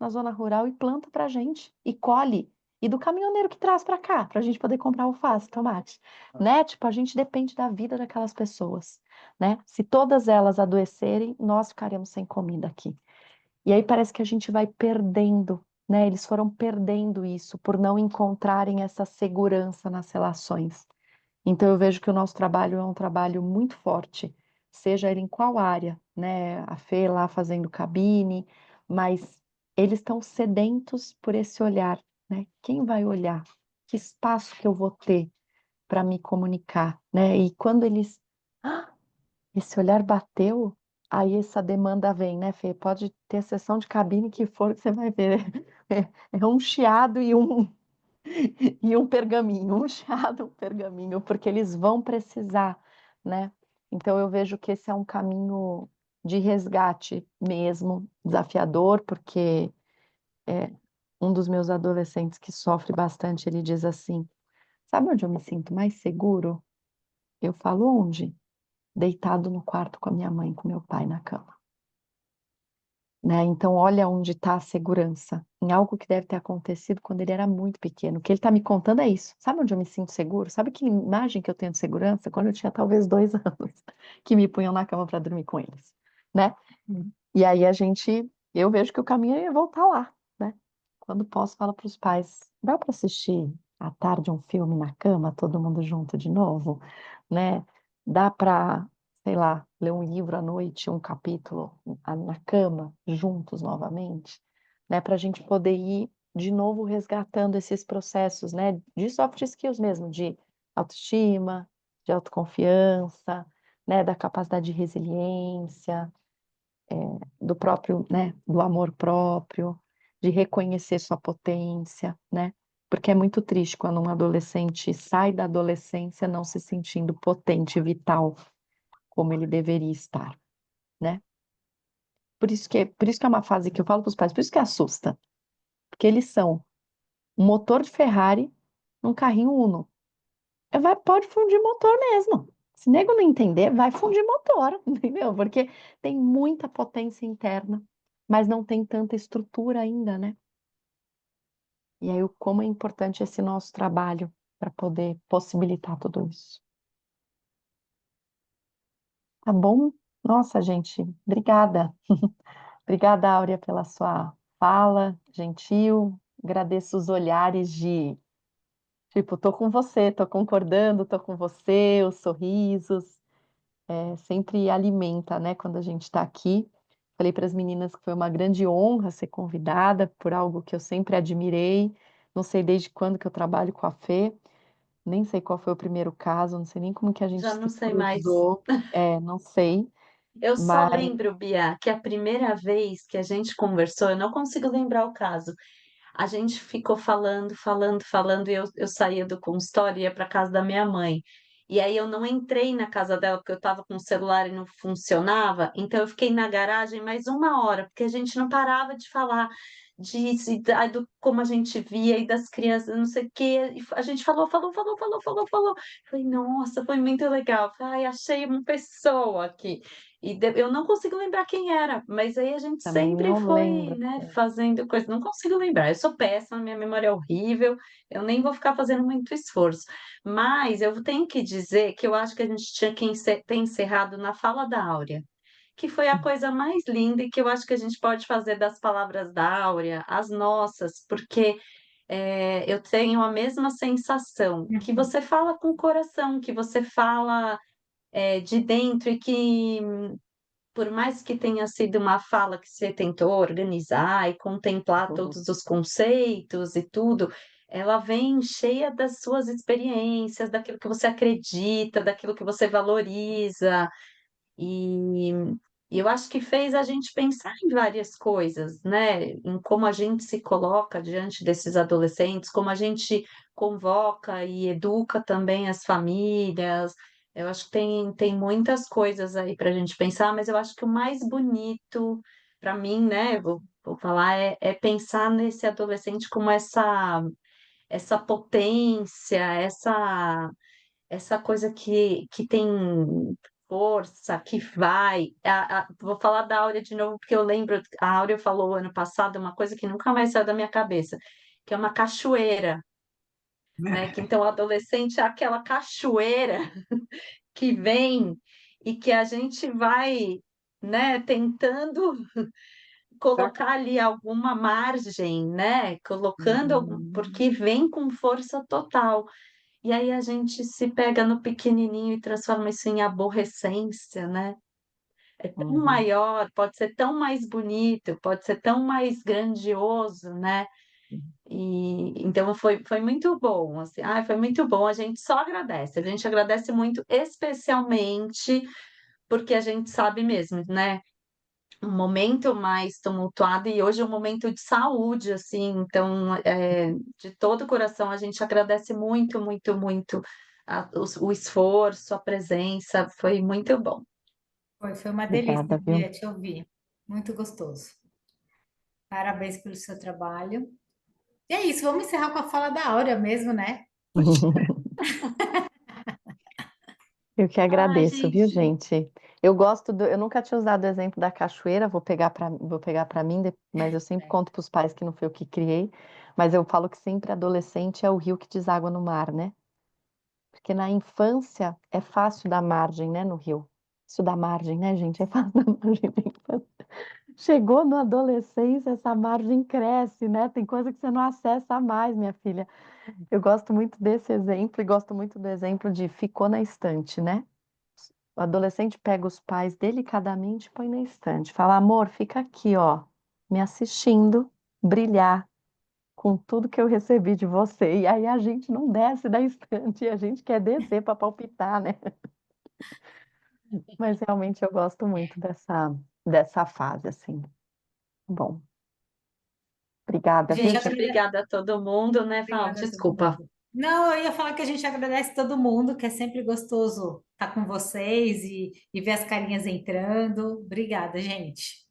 na zona rural e planta pra gente, e colhe. E do caminhoneiro que traz para cá, para a gente poder comprar alface, tomate, né? Tipo, a gente depende da vida daquelas pessoas, né? Se todas elas adoecerem, nós ficaremos sem comida aqui. E aí parece que a gente vai perdendo, né? Eles foram perdendo isso por não encontrarem essa segurança nas relações. Então eu vejo que o nosso trabalho é um trabalho muito forte, seja ele em qual área, né? A Fê lá fazendo cabine, mas eles estão sedentos por esse olhar, né? Quem vai olhar? Que espaço que eu vou ter para me comunicar, né? E quando eles, ah, esse olhar bateu, aí essa demanda vem, né, Fê? Pode ter sessão de cabine que for, que você vai ver. É um chiado e um pergaminho, um chado, um pergaminho, porque eles vão precisar, né? Então eu vejo que esse é um caminho de resgate mesmo, desafiador, porque um dos meus adolescentes que sofre bastante, ele diz assim: sabe onde eu me sinto mais seguro? Eu falo onde? Deitado no quarto com a minha mãe, com meu pai na cama. Né? Então, olha onde está a segurança, em algo que deve ter acontecido quando ele era muito pequeno. O que ele está me contando é isso. Sabe onde eu me sinto seguro? Sabe que imagem que eu tenho de segurança? Quando eu tinha talvez 2 anos, que me punham na cama para dormir com eles, né? E aí eu vejo que o caminho é voltar lá, né? Quando posso, falo para os pais, dá para assistir à tarde um filme na cama, todo mundo junto de novo, né? Dá para, sei lá, ler um livro à noite, um capítulo na cama, juntos novamente, né? Para a gente poder ir de novo resgatando esses processos, né? De soft skills mesmo, de autoestima, de autoconfiança, né? Da capacidade de resiliência, do próprio, né, do amor próprio, de reconhecer sua potência, né? Porque é muito triste quando um adolescente sai da adolescência não se sentindo potente, vital, como ele deveria estar, né? Por isso que é uma fase que eu falo para os pais, por isso que assusta, porque eles são um motor de Ferrari num carrinho Uno. Pode fundir motor mesmo. Se nego não entender, vai fundir motor, entendeu? Porque tem muita potência interna, mas não tem tanta estrutura ainda, né? E aí, como é importante esse nosso trabalho para poder possibilitar tudo isso. Tá bom? Nossa, gente, obrigada. Obrigada, Áurea, pela sua fala gentil. Agradeço os olhares de, tipo, tô com você, tô concordando, tô com você, os sorrisos. Sempre alimenta, né, quando a gente está aqui. Falei para as meninas que foi uma grande honra ser convidada por algo que eu sempre admirei. Não sei desde quando que eu trabalho com a Fê, nem sei qual foi o primeiro caso, não sei nem como que a gente Já não se sei mais. cruzou. Não sei, Eu só mas lembro, Bia, que a primeira vez que a gente conversou, eu não consigo lembrar o caso. A gente ficou falando, falando, falando, e eu saía do consultório e ia para casa da minha mãe. E aí eu não entrei na casa dela porque eu estava com o celular e não funcionava, então eu fiquei na garagem mais 1 hora, porque a gente não parava de falar disso, do como a gente via e das crianças, não sei o quê. E a gente falou, falou, falou, falou, falou, falou. Falei, nossa, foi muito legal. Falei, ai, achei uma pessoa aqui. Eu não consigo lembrar quem era, mas aí a gente também sempre não foi, lembro. né, fazendo coisa. Não consigo lembrar, eu sou péssima, minha memória é horrível, eu nem vou ficar fazendo muito esforço. Mas eu tenho que dizer que eu acho que a gente tinha que ter encerrado na fala da Áurea, que foi a coisa mais linda e que eu acho que a gente pode fazer das palavras da Áurea as nossas, porque eu tenho a mesma sensação, que você fala com o coração, que você fala de dentro e que por mais que tenha sido uma fala que você tentou organizar e contemplar todos os conceitos e tudo, ela vem cheia das suas experiências, daquilo que você acredita, daquilo que você valoriza. E E eu acho que fez a gente pensar em várias coisas, né, em como a gente se coloca diante desses adolescentes, como a gente convoca e educa também as famílias. Eu acho que tem muitas coisas aí para a gente pensar, mas eu acho que o mais bonito para mim, né, vou falar, é pensar nesse adolescente como essa potência, essa coisa que tem força, que vai. Vou falar da Áurea de novo, porque eu lembro, a Áurea falou ano passado uma coisa que nunca mais saiu da minha cabeça, que é uma cachoeira, né? Que então o adolescente é aquela cachoeira que vem e que a gente vai, né, tentando colocar ali alguma margem, né? Colocando porque vem com força total. E aí a gente se pega no pequenininho e transforma isso em aborrecência, né? É tão Uhum. maior, pode ser tão mais bonito, pode ser tão mais grandioso, né? E então foi muito bom, assim, foi muito bom. A gente só agradece, a gente agradece muito, especialmente porque a gente sabe mesmo, né? Um momento mais tumultuado e hoje é um momento de saúde, assim, então, de todo o coração, a gente agradece muito, muito, muito o esforço, a presença, foi muito bom. Foi uma delícia, Obrigada, viu? Bia, te ouvir. Muito gostoso. Parabéns pelo seu trabalho. E é isso, vamos encerrar com a fala da Áurea mesmo, né? Eu que Ai, agradeço, viu, gente, gente? Eu gosto eu nunca tinha usado o exemplo da cachoeira, vou pegar para mim, mas eu sempre conto para os pais que não foi eu que criei, mas eu falo que sempre adolescente é o rio que deságua no mar, né? Porque na infância é fácil dar margem, né, no rio. Isso dá margem, né, gente? É fácil dar margem na infância. Chegou na adolescência, essa margem cresce, né? Tem coisa que você não acessa mais, minha filha. Eu gosto muito desse exemplo e gosto muito do exemplo de ficou na estante, né? O adolescente pega os pais delicadamente e põe na estante. Fala, amor, fica aqui, ó, me assistindo brilhar com tudo que eu recebi de você. E aí a gente não desce da estante, a gente quer descer para palpitar, né? Mas realmente eu gosto muito dessa fase, assim. Bom, obrigada, viu, Gente, gente, gente? obrigada a todo mundo, né, Val? obrigada a todo Desculpa. mundo. Não, eu ia falar que a gente agradece todo mundo, que é sempre gostoso estar com vocês e ver as carinhas entrando. Obrigada, gente.